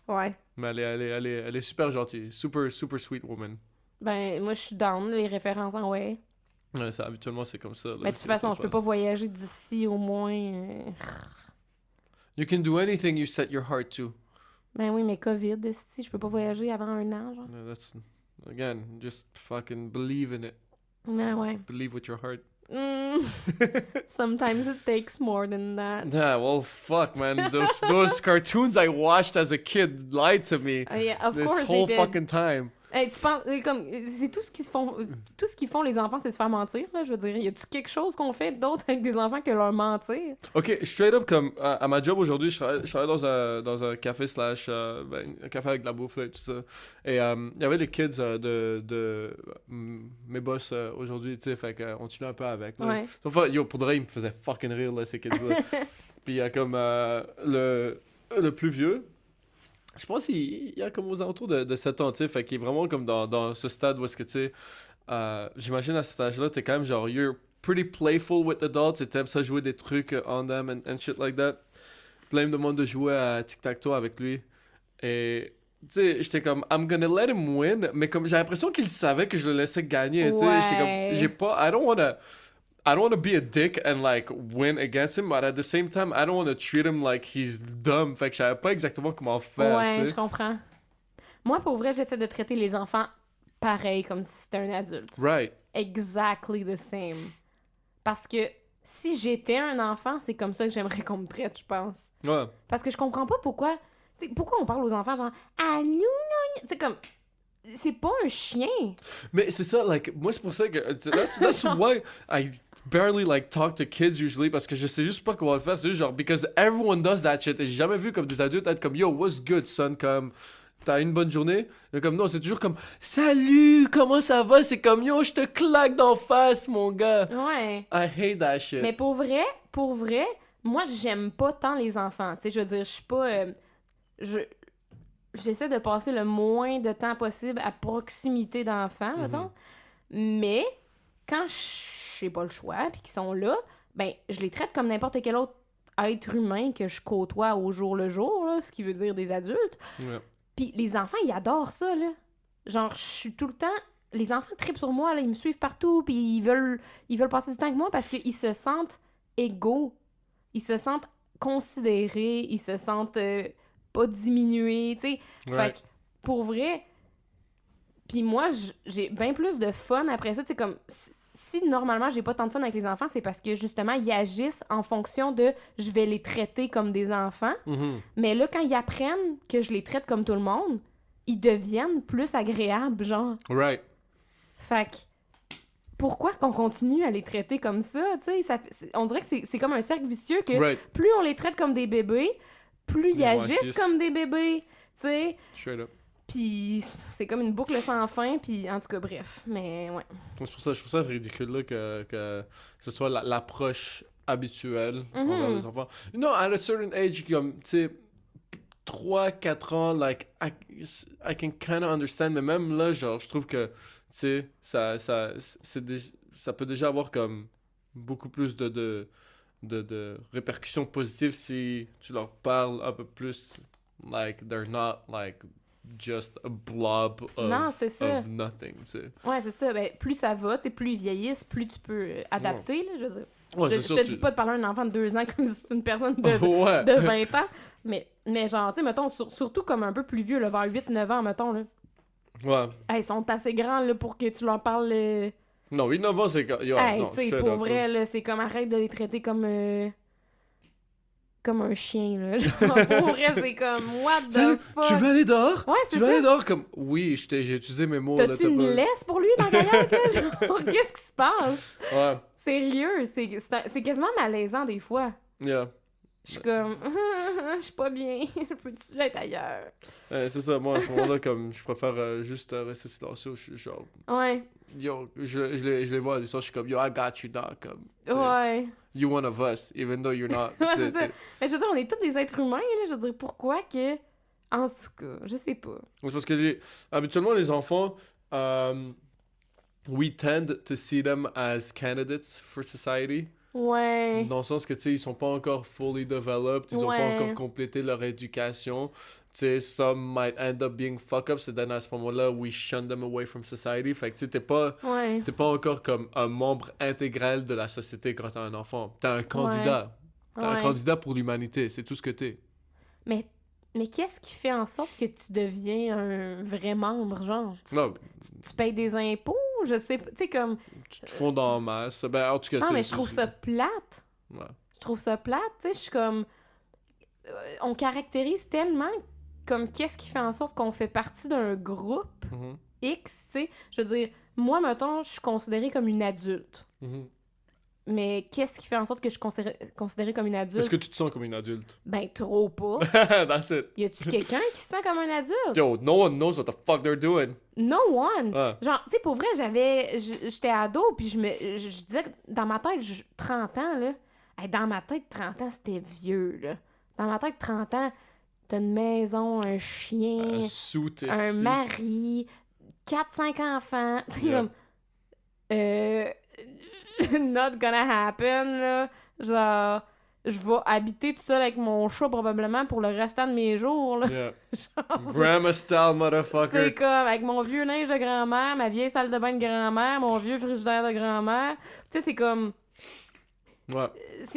Ouais. Mais elle est super gentille. Super sweet woman. Ben, moi, je suis down, les références en ouais. Ouais, ça, habituellement, c'est comme ça. Là, Mais de toute façon, je peux pas voyager d'ici au moins. You can do anything you set your heart to. Ben oui, mais COVID, si je peux pas voyager avant un an, genre. Yeah, that's, again, just fucking believe in it. Ben ouais. Believe with your heart. Sometimes it takes more than that. Yeah, well, fuck, man. Those cartoons I watched as a kid lied to me Yeah, of this course whole they did. fucking time. Hey, tu penses, comme, c'est tout ce qu'ils font, tout ce qu'ils font les enfants, c'est se faire mentir, là, je veux dire. Y a-tu quelque chose qu'on fait d'autre avec des enfants que leur mentir? Ok, straight up, comme à ma job aujourd'hui, je travaille dans un café slash, un café avec de la bouffe là, et tout ça. Et il y avait les kids de mes boss aujourd'hui, tu sais, fait qu'on chillait un peu avec. Là. Ouais. Enfin, yo, pour de vrai, ils me faisaient fucking rire, là, ces kids-là. Puis il y a comme le plus vieux. Je pense qu'il y a comme aux alentours de 7 ans, tu sais, fait qu'il est vraiment comme dans ce stade où est-ce que, tu sais, j'imagine à cet âge-là, t'es quand même genre, you're pretty playful with adults, et t'aimes ça jouer des trucs on them and shit like that. Puis là, il me demande de jouer à tic-tac-toe avec lui. Et, tu sais, j'étais comme, I'm gonna let him win, mais comme, j'ai l'impression qu'il savait que je le laissais gagner, tu sais, j'étais comme, j'ai pas, I don't wanna be a dick and like win against him, but at the same time, I don't wanna treat him like he's dumb. Fait que je savais pas exactement comment faire. Ouais, tu sais. je comprends. Moi, pour vrai, j'essaie de traiter les enfants pareil, comme si c'était un adulte. Right. Exactly the same. Parce que si j'étais un enfant, c'est comme ça que j'aimerais qu'on me traite, je pense. Ouais. Parce que je comprends pas pourquoi on parle aux enfants genre « Ah, nous, c'est comme... C'est pas un chien. Mais c'est ça, like, moi c'est pour ça que that's why I barely like talk to kids usually parce que je sais juste pas comment le faire. C'est juste genre because everyone does that shit. Et j'ai jamais vu comme des adultes être comme yo, what's good, son, comme t'as une bonne journée. Et comme non, c'est toujours comme salut, comment ça va? C'est comme yo, je te claque d'en face, mon gars. Ouais. I hate that shit. Mais pour vrai, moi j'aime pas tant les enfants. Tu sais, je veux dire, je suis pas. J'essaie de passer le moins de temps possible à proximité d'enfants, mettons. Mais quand j'ai pas le choix puis qu'ils sont là, ben je les traite comme n'importe quel autre être humain que je côtoie au jour le jour, là, ce qui veut dire des adultes. Ouais. Puis les enfants, ils adorent ça, là. Genre, je suis tout le temps... Les enfants trippent sur moi, là, ils me suivent partout, puis ils veulent passer du temps avec moi parce qu'ils se sentent égaux. Ils se sentent considérés, ils se sentent pas diminués, tu sais. Right. Fait que, pour vrai... Puis moi, j'ai bien plus de fun après ça, tu sais, comme... Si normalement j'ai pas tant de fun avec les enfants, c'est parce que justement ils agissent en fonction de je vais les traiter comme des enfants. Mais là, quand ils apprennent que je les traite comme tout le monde, ils deviennent plus agréables, genre. Right. Fait que pourquoi qu'on continue à les traiter comme ça, tu sais? On dirait que c'est comme un cercle vicieux que Right. plus on les traite comme des bébés, plus ils agissent agissent. comme des bébés, tu sais? Straight up. Puis c'est comme une boucle sans fin, puis en tout cas, bref. Mais ouais. C'est pour ça, je trouve ça ridicule là, que ce soit l'approche habituelle envers les enfants. Non, at a certain age, comme, tu sais, 3-4 ans, like, I can kind of understand, mais même là, genre, je trouve que, tu sais, ça peut déjà avoir comme beaucoup plus de répercussions positives si tu leur parles un peu plus, like, they're not, like, just a blob Non, c'est ça. of nothing, tu sais. Ouais, c'est ça. Ben, plus ça va, tu sais, plus ils vieillissent, plus tu peux adapter, là, je veux dire. Ouais, je c'est sûr, te dis pas de parler à un enfant de 2 ans comme si c'était une personne de, ouais. de 20 ans, mais genre, tu sais, mettons, surtout comme un peu plus vieux, là, vers 8-9 ans, mettons, là. Ouais. Hey, ils sont assez grands, là, pour que tu leur parles... Non, 8-9 ans, c'est... Yo, Hey, non, tu sais, shut pour up, vrai, là, c'est comme arrête de les traiter comme un chien, là. Genre, pour vrai, c'est comme, what the fuck? Tu veux aller dehors? Ouais, c'est Tu veux ça. aller dehors? Comme, oui, j'ai utilisé mes mots. T'as-tu une laisse pour lui dans ta gueule, là? Genre, qu'est-ce qui se passe? Ouais, Sérieux, c'est quasiment malaisant des fois. yeah. Je suis comme, je suis pas bien, peux-tu être ailleurs? C'est ça, moi, à ce moment-là, comme, je préfère juste rester silencieux. Je suis genre, Ouais, yo, je les vois, des fois, je suis comme, yo, I got you, dog. Comme, tu sais, ouais. you one of us, even though you're not. Ouais, tu sais, c'est ça. Mais je veux dire, on est tous des êtres humains, là. Je veux dire, pourquoi que... En tout cas, je sais pas. C'est parce que habituellement, les enfants, we tend to see them as candidates for society. Ouais. Dans le sens que, tu sais, ils sont pas encore fully developed, ils ont pas Ouais. encore complété leur éducation. Tu sais, some might end up being fuck-ups, et then à ce moment-là, we shun them away from society. Fait que, tu sais, t'es pas encore comme un membre intégral de la société quand t'as un enfant. T'es un candidat. T'es un Ouais. candidat pour l'humanité, c'est tout ce que t'es. Mais qu'est-ce qui fait en sorte que tu deviens un vrai membre, genre? Non, Tu payes des impôts? Je sais pas. Tu sais, comme... tu te fonds en masse. Ben, en tout cas, Non, c'est... mais je trouve ça plate. Ouais. Je trouve ça plate, tu sais. Je suis comme... on caractérise tellement comme qu'est-ce qui fait en sorte qu'on fait partie d'un groupe Mhm. X, tu sais. Je veux dire, moi, mettons, je suis considérée comme une adulte. Mhm. Mais qu'est-ce qui fait en sorte que je suis considérée comme une adulte? Est-ce que tu te sens comme une adulte? Ben, trop pas. That's it. Y a-tu quelqu'un qui se sent comme un adulte? Yo, no one knows what the fuck they're doing. No one! Ouais. Genre, tu sais, pour vrai, j'étais ado, puis je disais que dans ma tête, 30 ans, là, hey, dans ma tête, 30 ans, c'était vieux, là. Dans ma tête, 30 ans, t'as une maison, un chien, Un suit, un esti. mari, 4-5 enfants. Tu sais, Yeah. comme... not gonna happen, là. Genre, je vais habiter tout seul avec mon chat probablement pour le restant de mes jours, là. Yeah. Genre, Grandma style, c'est motherfucker. comme avec mon vieux linge de grand-mère, ma vieille salle de bain de grand-mère, mon vieux frigidaire de grand-mère. Tu sais, c'est comme... Ouais.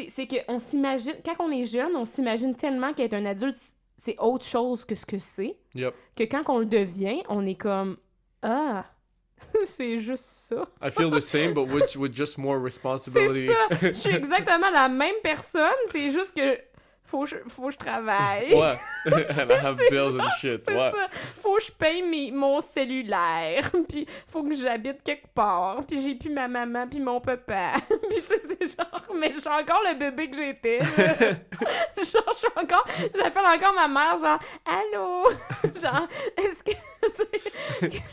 C'est que on s'imagine... Quand on est jeune, on s'imagine tellement qu'être un adulte, c'est autre chose que ce que c'est. Yep. Que quand on le devient, on est comme... Ah... c'est juste ça. I feel the same, but with just more C'est responsibility. ça. Je suis exactement la même personne, c'est juste que faut que je travaille. Ouais. And I have C'est bills and genre, shit. C'est Ouais. ça. Faut que je paye mon cellulaire. Puis faut que j'habite quelque part. Puis j'ai plus ma maman puis mon papa. Puis tu sais, c'est genre... Mais je suis encore le bébé que j'étais. Là. Genre, je suis encore... J'appelle encore ma mère, genre... Allô? Genre, est-ce que...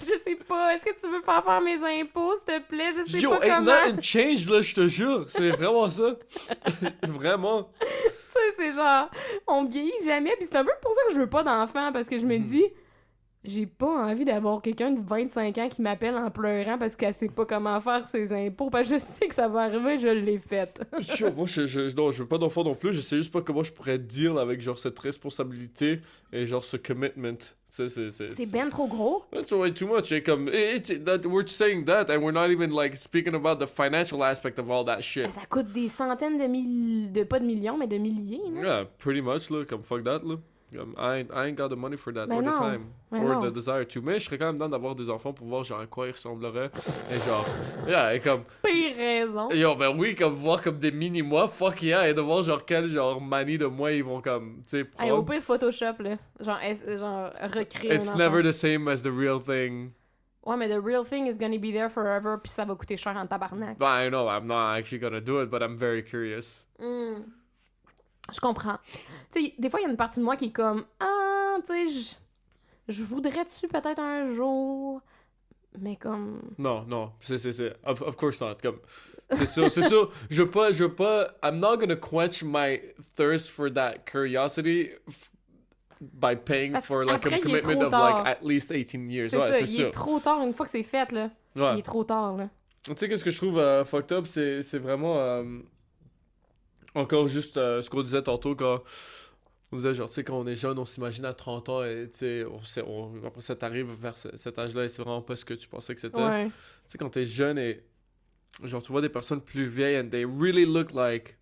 je sais pas. Est-ce que tu veux faire mes impôts, s'il te plaît? Je sais Yo, pas ain't comment. nothing changed, là, je te jure. C'est vraiment ça. Vraiment. Ça, c'est genre, on vieillit jamais, puis c'est un peu pour ça que je veux pas d'enfant, parce que je me dis, j'ai pas envie d'avoir quelqu'un de 25 ans qui m'appelle en pleurant parce qu'elle sait pas comment faire ses impôts, parce que je sais que ça va arriver, je l'ai fait. Yo, moi, non, je veux pas d'enfant non plus. Je sais juste pas comment je pourrais deal avec, genre, cette responsabilité et, genre, ce commitment. C'est ben trop gros. That's way too much. Et comme, we're saying that, and we're not even, like, speaking about the financial aspect of all that shit. Ben, ça coûte des centaines pas de millions, mais de milliers, là. Yeah, pretty much, là, comme fuck that, là. Comme, I ain't got the money for that, Ben or the non. time, Ben or non. the desire to. Mais je serais quand même dans d'avoir des enfants pour voir, genre, à quoi ils ressembleraient. Et genre, yeah, et comme, Pire raison. yo, ben oui, comme voir comme des mini-moi, fuck yeah, et de voir, genre, quelle, genre, manie de moi ils vont, comme, tu sais, Hey, au prendre. pire, Photoshop, là. Genre recréer It's un never enfant. the same as the real thing. Ouais, mais the real thing is gonna be there forever, puis ça va coûter cher en tabarnak. But I know I'm not actually gonna do it, but I'm very curious. Je comprends. Tu sais, des fois, il y a une partie de moi qui est comme ah, tu sais, je voudrais dessus peut-être un jour, mais comme Non, c'est, of course not, comme, c'est sûr, je veux pas, I'm not gonna quench my thirst for that curiosity by paying Parce for, like, qu'après, a il est commitment trop of, tard. like, at least 18 years, c'est ouais, ça, c'est il sûr. est trop tard une fois que c'est fait là. Ouais. Il est trop tard là. Tu sais, qu'est-ce que je trouve fucked up, c'est vraiment, encore juste ce qu'on disait tantôt, quand On disait, genre, tu sais, quand on est jeune, on s'imagine à 30 ans, et tu sais, après ça t'arrive vers cet âge-là, et c'est vraiment pas ce que tu pensais que c'était. Ouais. Tu sais, quand t'es jeune, et genre, tu vois des personnes plus vieilles, and they really look like...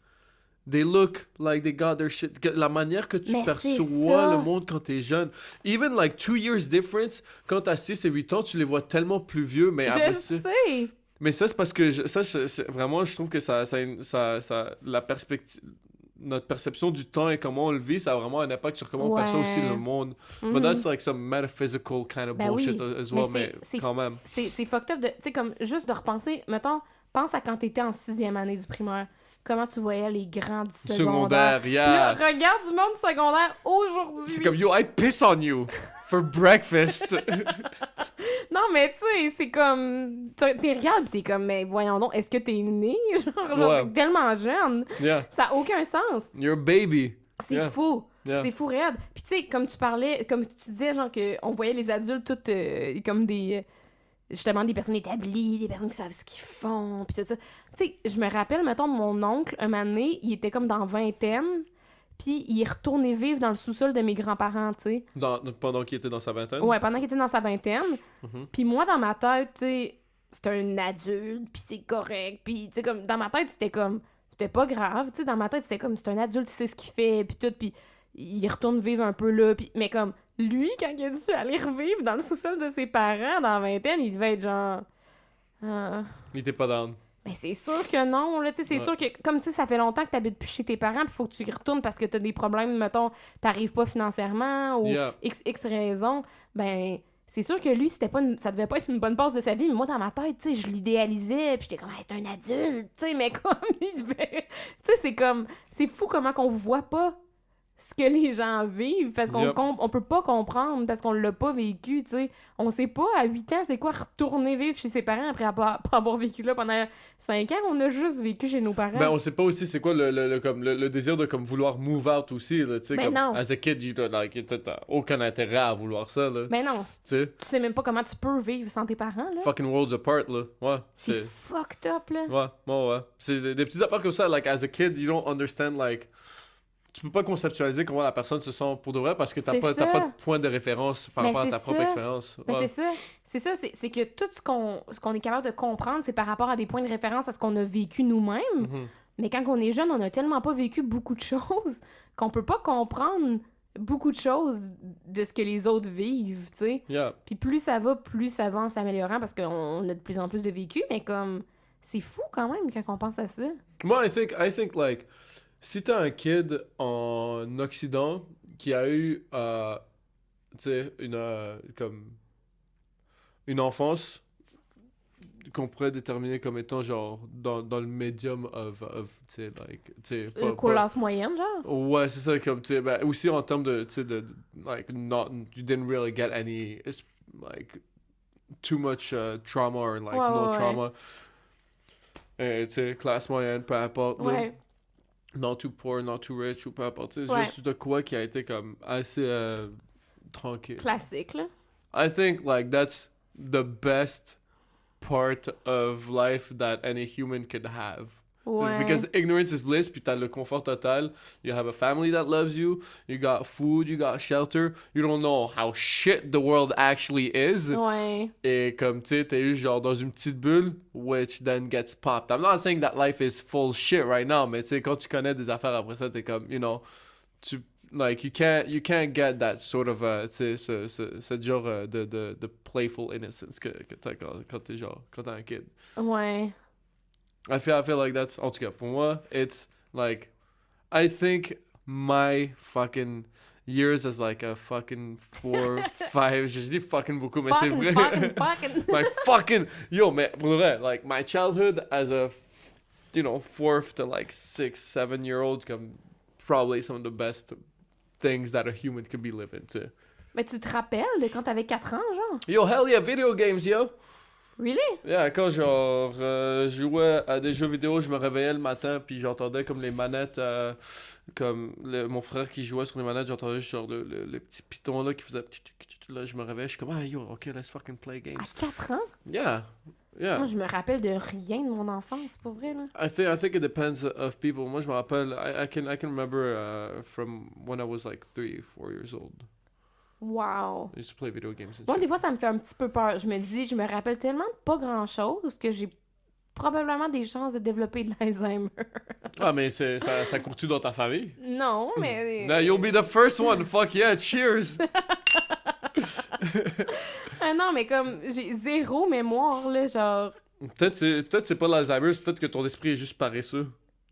They look like they got their shit. La manière que tu Mais perçois c'est ça. le monde quand t'es jeune. Even like 2 years difference, quand t'as 6 et 8 ans, tu les vois tellement plus vieux, mais après Je ça... sais. Mais ça, c'est parce que vraiment, je trouve que la perspective, notre perception du temps et comment on le vit, ça a vraiment un impact sur comment on perçoit aussi le monde. Mhm. But that's like some metaphysical kind of Ben bullshit oui, as well, mais mais quand même. C'est fucked up de. Tu sais, comme juste de repenser. Mettons, pense à quand t'étais en 6e année du primaire. Comment tu voyais les grands du secondaire. Secondaire, Puis yeah. là, regarde du monde secondaire aujourd'hui. C'est comme, yo, I piss on you for breakfast. Non, mais tu sais, c'est comme. T'es regardes pis t'es comme, mais voyons donc, est-ce que t'es né? Genre, Ouais. tellement jeune. Yeah, Ça a aucun sens. you're a baby. C'est Yeah. fou. Yeah. C'est fou raide. Puis tu sais, comme tu parlais, comme tu disais, genre, qu'on voyait les adultes toutes comme des. Justement, des personnes établies, des personnes qui savent ce qu'ils font, puis tout ça. Tu sais, je me rappelle, mettons, mon oncle, un moment donné, il était comme dans vingtaine, puis il est retourné vivre dans le sous-sol de mes grands-parents, tu sais. Pendant qu'il était dans sa vingtaine? Ouais, pendant qu'il était dans sa vingtaine. Mhm. Puis moi, dans ma tête, tu sais, c'est un adulte, puis c'est correct, puis tu sais, comme, dans ma tête, c'était comme, c'était pas grave, tu sais, dans ma tête, c'était comme, c'est un adulte, il sait ce qu'il fait, puis tout, puis il retourne vivre un peu là, puis mais comme, lui, quand il a dû aller revivre dans le sous-sol de ses parents, dans la vingtaine, il devait être genre... Il était pas down. Ben c'est sûr que non, là, tu sais, c'est Ouais. sûr que, comme tu sais, ça fait longtemps que t'habites plus chez tes parents, puis faut que tu y retournes parce que t'as des problèmes, mettons, t'arrives pas financièrement, ou Yeah. X raison, ben... C'est sûr que lui, ça devait pas être une bonne passe de sa vie, mais moi, dans ma tête, tu sais, je l'idéalisais, puis j'étais comme, hey, c'est un adulte, tu sais, mais comme, il devait... Tu sais, c'est comme... C'est fou comment qu'on voit pas ce que les gens vivent, parce qu'on Yep. on peut pas comprendre, parce qu'on l'a pas vécu, tu sais. On sait pas, à 8 ans, c'est quoi retourner vivre chez ses parents après pas avoir vécu là pendant 5 ans, on a juste vécu chez nos parents. Ben, on sait pas aussi c'est quoi le désir de comme vouloir move out aussi, là, tu sais, Ben comme, non. as a kid, t'as aucun intérêt à vouloir ça, là, Mais non, tu sais, tu sais même pas comment tu peux vivre sans tes parents, là. fucking worlds apart, là, ouais, C'est fucked up, là. ouais, c'est des petites affaires comme ça, like, as a kid, you don't understand, like, tu peux pas conceptualiser comment la personne se sent pour de vrai parce que t'as C'est pas ça. de point de référence par Mais rapport à c'est ta propre ça. expérience. Mais Ouais. c'est ça, c'est que tout ce qu'on est capable de comprendre, c'est par rapport à des points de référence à ce qu'on a vécu nous-mêmes. Mhm. Mais quand on est jeune, on a tellement pas vécu beaucoup de choses qu'on peut pas comprendre beaucoup de choses de ce que les autres vivent, tu sais. Yeah. Puis plus ça va en s'améliorant parce qu'on a de plus en plus de vécu, mais comme c'est fou quand même quand on pense à ça. Moi, I think, like, si t'as un kid en Occident qui a eu, tu sais, une enfance qu'on pourrait déterminer comme étant, genre, dans le medium of tu sais, like, tu sais, Classe moyenne, genre. Ouais, c'est ça, comme, tu sais, ben, aussi en termes de, tu sais, like, you didn't really get any, like, too much trauma or, like, Ouais, no ouais, ouais. trauma. Tu sais, classe moyenne, peu importe. là. Ouais. Not too poor, not too rich, ou peu importe. Tu sais, Ouais. juste de quoi qui a été, comme, assez tranquille. Classique, là. I think, like, that's the best part of life that any human could have. Ouais. Because ignorance is bliss, puis t'as le confort total. You have a family that loves you. You got food, you got shelter. You don't know how shit the world actually is. Ouais. Et comme, tu sais, t'es juste genre dans une petite bulle, which then gets popped. I'm not saying that life is full shit right now, mais tu sais, quand tu connais des affaires après ça, t'es comme, you know, like, you can't get that sort of, tu sais, ce genre de playful innocence que t'as quand t'es genre, quand t'es un kid. Ouais. I feel like that's, en tout cas, pour moi, it's like, I think my fucking years as like a fucking 4, 5, je dis fucking beaucoup, mais c'est vrai. Fucking. My fucking, yo, mais pour le vrai, like, my childhood as a, you know, 4th to like 6, 7-year-old, comme, probably some of the best things that a human could be living, tu sais. Mais tu te rappelles de quand t'avais 4 ans, genre? Yo, hell yeah, video games, yo! Really? Yeah, quand genre je jouais à des jeux vidéo, je me réveillais le matin puis j'entendais comme les manettes, comme mon frère qui jouait sur les manettes, j'entendais genre le petit piton là qui faisait là, je me réveillais, je suis comme ah yo, ok, let's fucking play À games. 4 ans? Yeah, Yeah. Moi, je me rappelle de rien de mon enfance, pour vrai, là. I think it depends of people. Moi, je me rappelle, I can remember from when I was like 3, 4 years old. Wow. I used to play video games and Moi, shit. des fois, ça me fait un petit peu peur. Je me rappelle tellement de pas grand-chose que j'ai probablement des chances de développer de l'Alzheimer. Ah, mais ça court-tu dans ta famille? Non, mais... Now you'll be the first one. Fuck yeah, cheers! Ah non, mais comme, j'ai zéro mémoire, là, genre... Peut-être c'est pas l'Alzheimer, c'est peut-être que ton esprit est juste paresseux.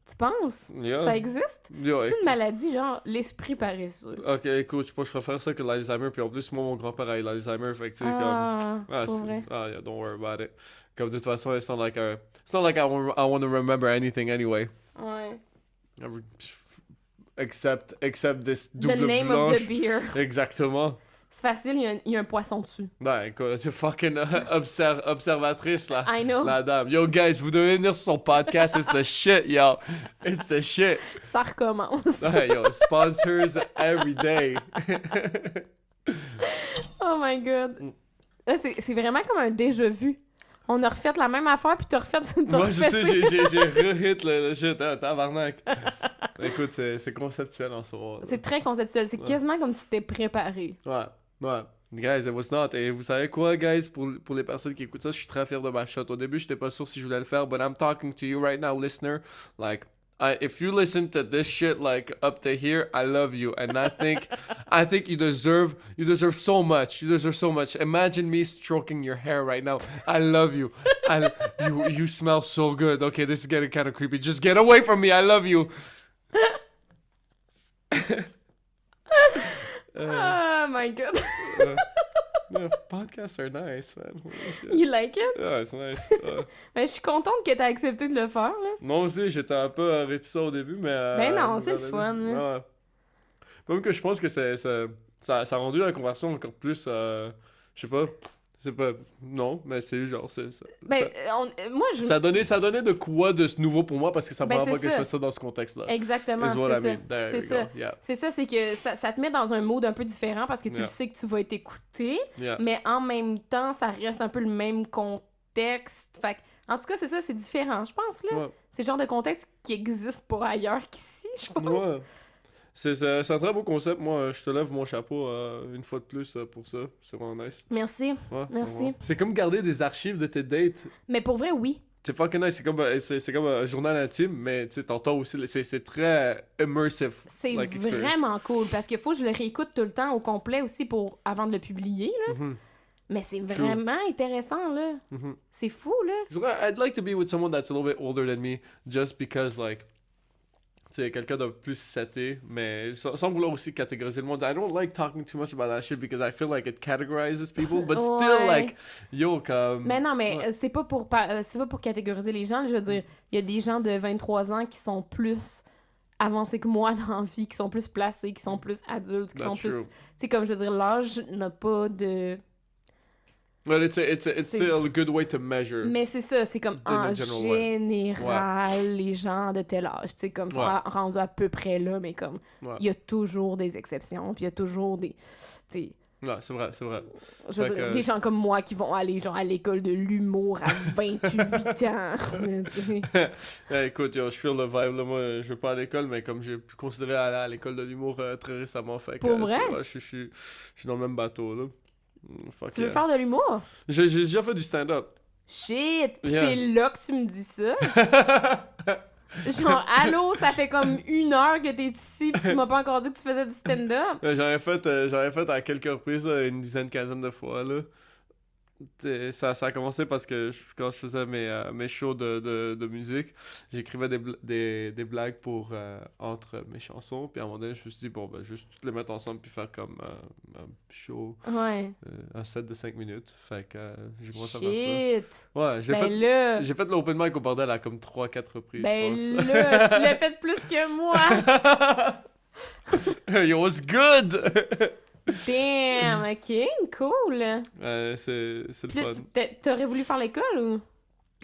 Tu penses? Yeah. Ça existe? Yeah, C'est une maladie, genre, l'esprit paresseux. Ok, écoute, je préfère ça que l'Alzheimer. Puis en plus, moi, mon grand-père a eu l'Alzheimer. Fait que tu sais, Ah, comme. pour vrai. Yeah, don't worry about it. Comme de toute façon, it's not like I want to remember anything anyway. Ouais. Except this The double name blanche. of the beer. Exactement. C'est facile, il y a un poisson dessus. Ben, écoute, tu fucking observatrice, là. I know. La dame. Yo, guys, vous devez venir sur son podcast. It's the shit, yo. It's the shit. Ça recommence. Ouais, yo, sponsors every day. Oh my god. Là, c'est vraiment comme un déjà-vu. On a refait la même affaire, puis t'as refait... Moi, je sais, j'ai re-hit le shit, hein, tabarnak. Écoute, c'est conceptuel en soi. C'est très conceptuel. C'est quasiment comme si c'était préparé. Ouais. Guys, it was not. Et vous savez quoi, guys, pour les personnes qui écoutent ça, je suis très fier de ma shot. Au début, j'étais pas sûr si je voulais le faire, but I'm talking to you right now, listener. Like, if you listen to this shit, like, up to here, I love you. And I think you deserve so much. You deserve so much. Imagine me stroking your hair right now. I love you. You smell so good. Okay, this is getting kind of creepy. Just get away from me. I love you. Oh my god. Yeah, podcasts are nice, man. Holy shit. You like it? Yeah, it's nice. Ben, je suis contente que t'aies accepté de le faire, là. Moi aussi, j'étais un peu réticent au début, mais... Ben non, c'est le fun, là. Ouais. Même que je pense que ça a rendu la conversation encore plus... je sais pas. C'est pas... Non, mais c'est genre... Ben, moi, je... Ça donnait de quoi de nouveau pour moi, parce que ça me Ben, prend c'est pas que je ça. fasse ça dans ce contexte-là. Exactement, Is what I c'est mean. There ça. we C'est go. ça. Yeah. C'est ça, c'est que ça te met dans un mode un peu différent parce que tu Yeah. le sais que tu vas être écouté, Yeah. mais en même temps, ça reste un peu le même contexte. Fait que, en tout cas, c'est ça, c'est différent, je pense, là. Ouais. C'est le genre de contexte qui existe pas ailleurs qu'ici, je pense. Ouais. C'est un très beau concept. Moi, je te lève mon chapeau une fois de plus pour ça. C'est vraiment nice. Merci. Ouais, Merci. ouais. C'est comme garder des archives de tes dates. Mais pour vrai, oui. C'est fucking nice. C'est comme un journal intime, mais tu sais, t'entends aussi. C'est très immersive. C'est like, experience. vraiment cool parce qu'il faut que je le réécoute tout le temps au complet aussi avant de le publier, là. Mhm. Mais c'est vraiment intéressant, là. Mhm. C'est fou, là. Je dirais, I'd like to be with someone that's a little bit older than me, just because, like, tu sais, quelqu'un de plus seté, mais sans vouloir aussi catégoriser le monde. I don't like talking too much about that shit because I feel like it categorizes people, but still, Ouais. like, yo, comme... Mais non, mais Ouais. c'est pas pour catégoriser les gens. Je veux dire, il y a des gens de 23 ans qui sont plus avancés que moi dans la vie, qui sont plus placés, qui sont plus adultes, qui That's sont plus... true. Tu sais, comme je veux dire, l'âge n'a pas de... But it's still a good way to measure. Mais c'est ça, c'est comme In a en general way. général, les gens de tel âge, tu sais, comme sont Ouais. rendus à peu près là, mais comme, Ouais. il y a toujours des exceptions, puis il y a toujours des... Tu sais, Ouais, c'est vrai. je veux Fait dire, que- des gens comme moi qui vont aller genre à l'école de l'humour à 28 ans. Mais tu sais. Écoute, yo, je feel le vibe, là. Moi, je vais pas à l'école, mais comme j'ai pu considérer aller à l'école de l'humour très récemment, fait que... Pour vrai? Je suis dans le même bateau, là. Fuck Tu veux yeah. faire de l'humour? J'ai déjà fait du stand-up. Shit! Pis Yeah. c'est là que tu me dis ça. Genre, allô, ça fait comme 1 heure que t'es ici pis tu m'as pas encore dit que tu faisais du stand-up. J'en ai fait à quelques reprises, là, une dizaine, quinzaine de fois, là. T'sais, ça a commencé parce que quand je faisais mes shows de musique, j'écrivais des blagues pour entre mes chansons, puis à un moment donné, je me suis dit, bon, ben, juste toutes les mettre ensemble puis faire comme un show, Ouais. un set de 5 minutes. Fait que j'ai commencé à faire ça. Shit! Ouais, Ben là... j'ai fait l'open mic au bordel à comme 3-4 reprises, Ben je pense. là, tu l'as fait plus que moi! Yo, what's good? Damn, ok, cool! C'est le Puis là, fun. t'aurais voulu faire l'école ou?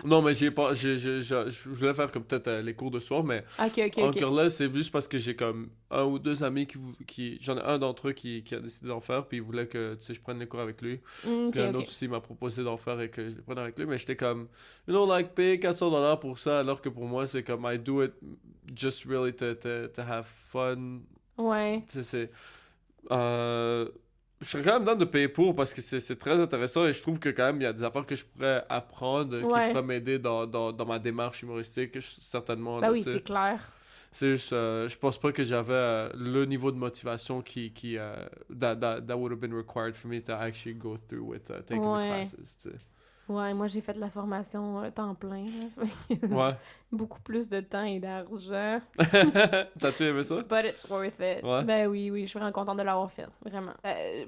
Non, mais j'ai pas. Je voulais faire comme peut-être les cours de soir, mais Ok. encore là, c'est juste parce que j'ai comme un ou deux amis j'en ai un d'entre eux qui a décidé d'en faire, puis il voulait que, tu sais, je prenne les cours avec lui. Puis un autre aussi m'a proposé d'en faire et que je les prenne avec lui, mais j'étais comme, like, payer $400 pour ça, alors que pour moi, c'est comme, I do it just really to have fun. Ouais. Tu sais, je serais quand même dans de payer pour parce que c'est très intéressant et je trouve que quand même il y a des affaires que je pourrais apprendre qui pourraient m'aider dans ma démarche humoristique certainement. Ben là, oui, tu sais. c'est clair. C'est juste, je pense pas que j'avais le niveau de motivation that would have been required for me to actually go through with taking the classes. Tu sais. Ouais, moi j'ai fait de la formation temps plein. Là. Ouais. Beaucoup plus de temps et d'argent. T'as-tu aimé ça? But it's worth it. Ouais. Ben oui, je suis vraiment contente de l'avoir fait. Vraiment.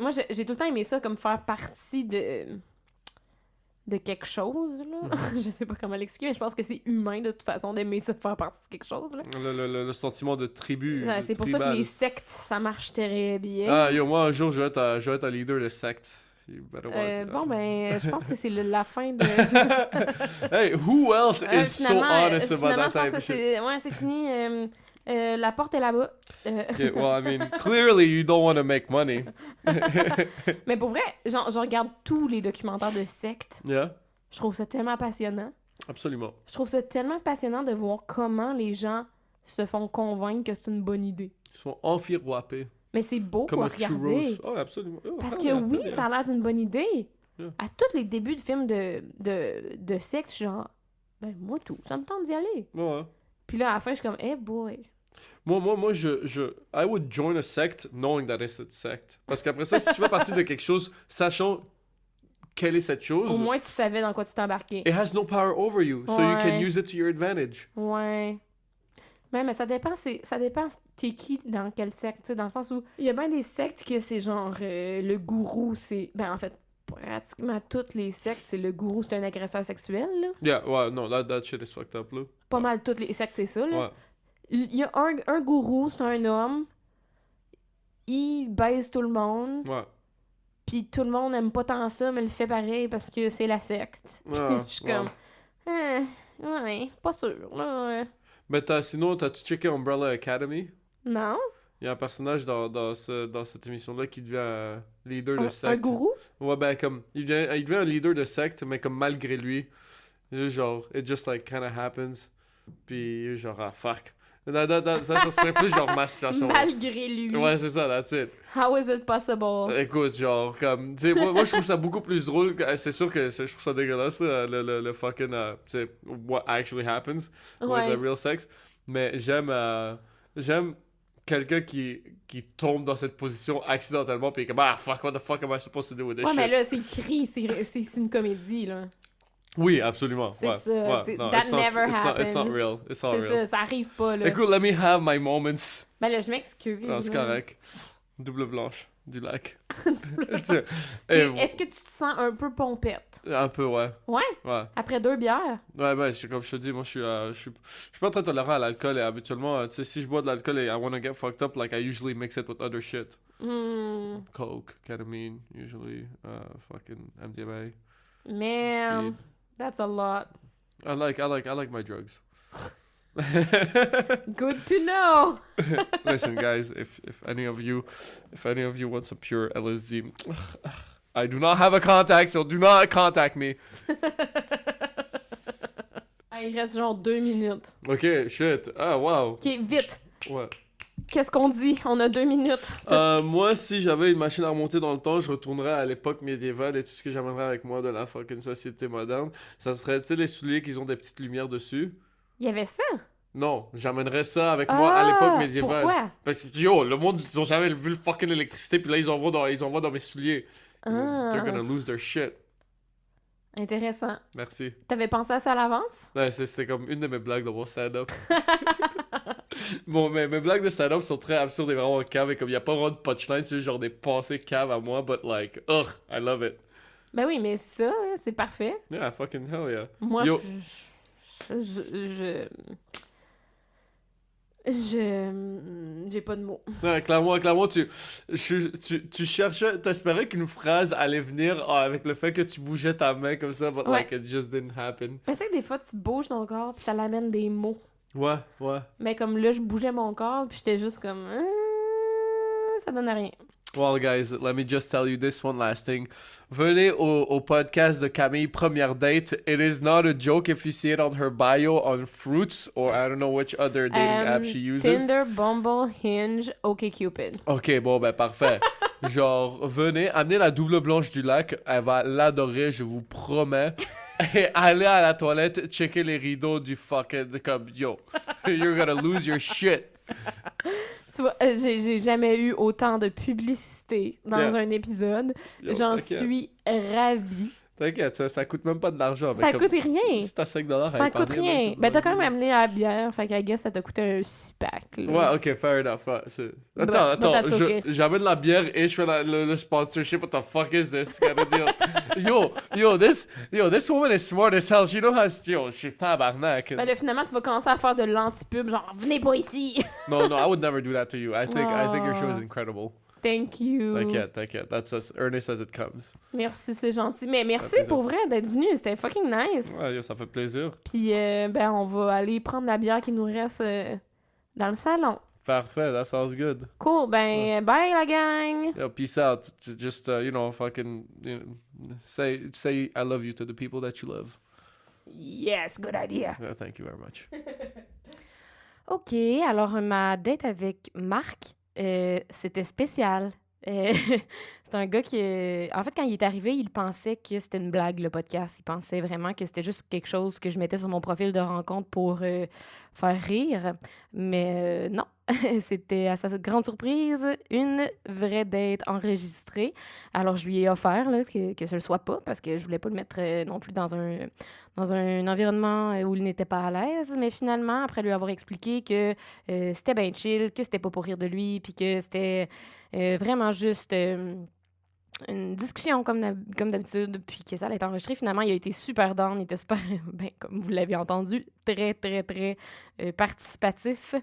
Moi j'ai tout le temps aimé ça comme faire partie de quelque chose, là. Je sais pas comment l'expliquer, mais je pense que c'est humain de toute façon d'aimer ça, faire partie de quelque chose, là. Le sentiment de tribu. Ouais, c'est pour ça que les sectes, ça marche très bien. Ah, yo, moi un jour je vais être un leader de secte. Bon, ben, je pense que c'est la fin de... Hey, who else is so honest about that type of shit? Ouais, c'est fini. La porte est là-bas. Okay, well, I mean, clearly you don't want to make money. Mais pour vrai, genre, je regarde tous les documentaires de sectes. Yeah, Je trouve ça tellement passionnant. absolument. Je trouve ça tellement passionnant de voir comment les gens se font convaincre que c'est une bonne idée. Ils se font enfiroiper. Mais c'est beau Comme à un regarder. churros. Oh, absolument. Oh, Parce hell que yeah, oui, hell yeah. ça a l'air d'une bonne idée. Yeah. À tous les débuts de films de secte, je suis genre, ben moi tout, ça me tente d'y aller. Ouais. Puis là, à la fin, je suis comme, hey boy. Moi, I would join a sect knowing that it's a sect. Parce qu'après ça, si tu fais partie de quelque chose, sachant quelle est cette chose, Au moins, tu savais dans quoi tu t'embarquais. it has no power over you, so you can Ouais. use it to your advantage. Ouais. Mais ça dépend t'es qui dans quel secte, tu sais, dans le sens où il y a bien des sectes que c'est genre le gourou, c'est... Ben, en fait, pratiquement toutes les sectes, c'est le gourou, c'est un agresseur sexuel, là. Yeah, ouais, non, that shit is fucked up, là. Pas mal toutes les sectes, c'est ça, là. Ouais. Il y a un gourou, c'est un homme, il baise tout le monde, Ouais. puis tout le monde aime pas tant ça, mais il le fait pareil parce que c'est la secte. Ouais, Je suis ouais. comme... ouais, pas sûr, là, ouais. Mais sinon, t'as-tu checké Umbrella Academy? Non? Il y a un personnage dans cette émission-là qui devient leader de secte. Un gourou? Ouais, ben, comme, il devient un leader de secte, mais comme malgré lui. Genre, it just like kinda happens. Puis, genre, ah, fuck. Ça serait plus genre ma situation. Malgré lui. Ouais, c'est ça, that's it. How is it possible? Écoute, genre, comme, tu sais, moi je trouve ça beaucoup plus drôle. C'est sûr que je trouve ça dégueulasse, là, le fucking, tu sais, what actually happens with the real sex. Mais j'aime quelqu'un qui tombe dans cette position accidentellement, puis comme, ah, fuck, what the fuck am I supposed to do with this Ouais, shit? mais là, c'est écrit, c'est une comédie, là. Oui, absolument. C'est ouais, ça. ouais, non, That it's not- never it's happens. not real. It's not C'est real. ça arrive pas, là. Écoute, let me have my moments. Ben là, je m'excuse. Non, c'est là. correct. Double blanche du lac. Et Et est-ce que tu te sens un peu pompette? un peu, ouais. Ouais? Ouais. Après 2 bières? Ouais, ben, comme je te dis, moi, je suis pas très tolérant à l'alcool et habituellement, tu sais, si je bois de l'alcool et I wanna get fucked up, like, I usually mix it with other shit. Hmm. Coke, ketamine, usually, fucking MDMA, Man, speed. that's a lot. I like my drugs. Good to know! Listen, guys, if any of you want some pure LSD, I do not have a contact, so do not contact me. Ah, il reste genre 2 minutes. Ok, shit. Ah, wow. Ok, vite! Ouais. Qu'est-ce qu'on dit? On a 2 minutes. Moi, si j'avais une machine à remonter dans le temps, je retournerais à l'époque médiévale et tout ce que j'amènerais avec moi de la fucking société moderne, ça serait, tu sais, les souliers qui ont des petites lumières dessus. Il y avait ça? Non, j'amènerais ça avec moi à l'époque médiévale. Pourquoi? Parce que, yo, le monde, ils ont jamais vu le fucking électricité, puis là, ils envoient dans mes souliers. Ah. They're gonna lose their shit. Intéressant. Merci. T'avais pensé à ça à l'avance? Ouais, c'était comme une de mes blagues dans mon stand-up. Bon, mais mes blagues de stand-up sont très absurdes et vraiment caves, et comme il n'y a pas vraiment de punchline, c'est juste genre des pensées caves à moi, but like, ugh, I love it. Ben oui, mais ça, hein, c'est parfait. Yeah, fucking hell yeah. Moi, Yo. je J'ai pas de mots. Ouais, clairement, tu cherchais, t'espérais qu'une phrase allait venir avec le fait que tu bougeais ta main comme ça, but like it just didn't happen. Mais tu sais que des fois, tu bouges ton corps, puis ça l'amène des mots. Ouais. Mais comme là, je bougeais mon corps, puis j'étais juste comme... ça donne rien. Well, guys, let me just tell you this one last thing. Venez au podcast de Camille, Première Date. It is not a joke if you see it on her bio on Fruits, or I don't know which other dating app she uses. Tinder, Bumble, Hinge, OkCupid. Ok, bon, ben parfait. Genre, venez, amenez la double blanche du lac. Elle va l'adorer, je vous promets. Et allez à la toilette, checker les rideaux du fucking... Comme, yo, you're gonna lose your shit. Tu vois, j'ai jamais eu autant de publicité dans un épisode. Yo, J'en t'inquiète. suis ravie. T'inquiète, ça coûte même pas de l'argent. Ça coûte rien. Si t'as 5$ Ça coûte rien. Ben, t'as quand même amené à la bière, fait qu'à guess, ça t'a coûté un 6-pack. Ouais, ok, fair enough. Ouais, attends, that's okay. j'amène la bière et je fais le sponsorship. What the fuck is this kind of deal? This woman is smart as hell. She knows how to... Yo, je suis tabarnak. Ben là, finalement, tu vas commencer à faire de l'anti-pub, genre, venez pas ici. No, I would never do that to you. I think your show is incredible. Thank you. T'inquiète. That's as earnest as it comes. Merci, c'est gentil. Mais merci plaisir. pour vrai d'être venu. C'était fucking nice. Ouais, ça fait plaisir. Puis, ben, on va aller prendre la bière qui nous reste dans le salon. Parfait, that sounds good. Cool. Ben, bye la gang. Yo, peace out. Just, fucking, say I love you to the people that you love. Yes, good idea. Yeah, thank you very much. OK, alors ma date avec Marc, c'était spécial. C'est un gars qui... en fait, quand il est arrivé, il pensait que c'était une blague, le podcast. Il pensait vraiment que c'était juste quelque chose que je mettais sur mon profil de rencontre pour faire rire. Mais non, c'était à sa grande surprise une vraie date enregistrée. Alors, je lui ai offert là, que ce ne le soit pas parce que je voulais pas le mettre non plus dans un environnement où il n'était pas à l'aise. Mais finalement, après lui avoir expliqué que c'était bien chill, que c'était pas pour rire de lui, puis que c'était vraiment juste... une discussion comme d'habitude, puis que ça allait être enregistré. Finalement, il a été super down, il était super, ben, comme vous l'avez entendu, très, très, très participatif.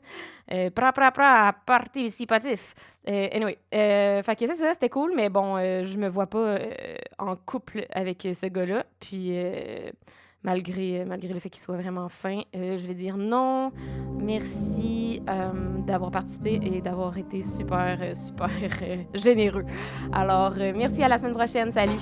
Participatif. Anyway, fait que ça, c'était cool, mais bon, je me vois pas en couple avec ce gars-là, puis... Malgré le fait qu'il soit vraiment fin, je vais dire non. Merci d'avoir participé et d'avoir été super généreux. Alors, merci, à la semaine prochaine. Salut!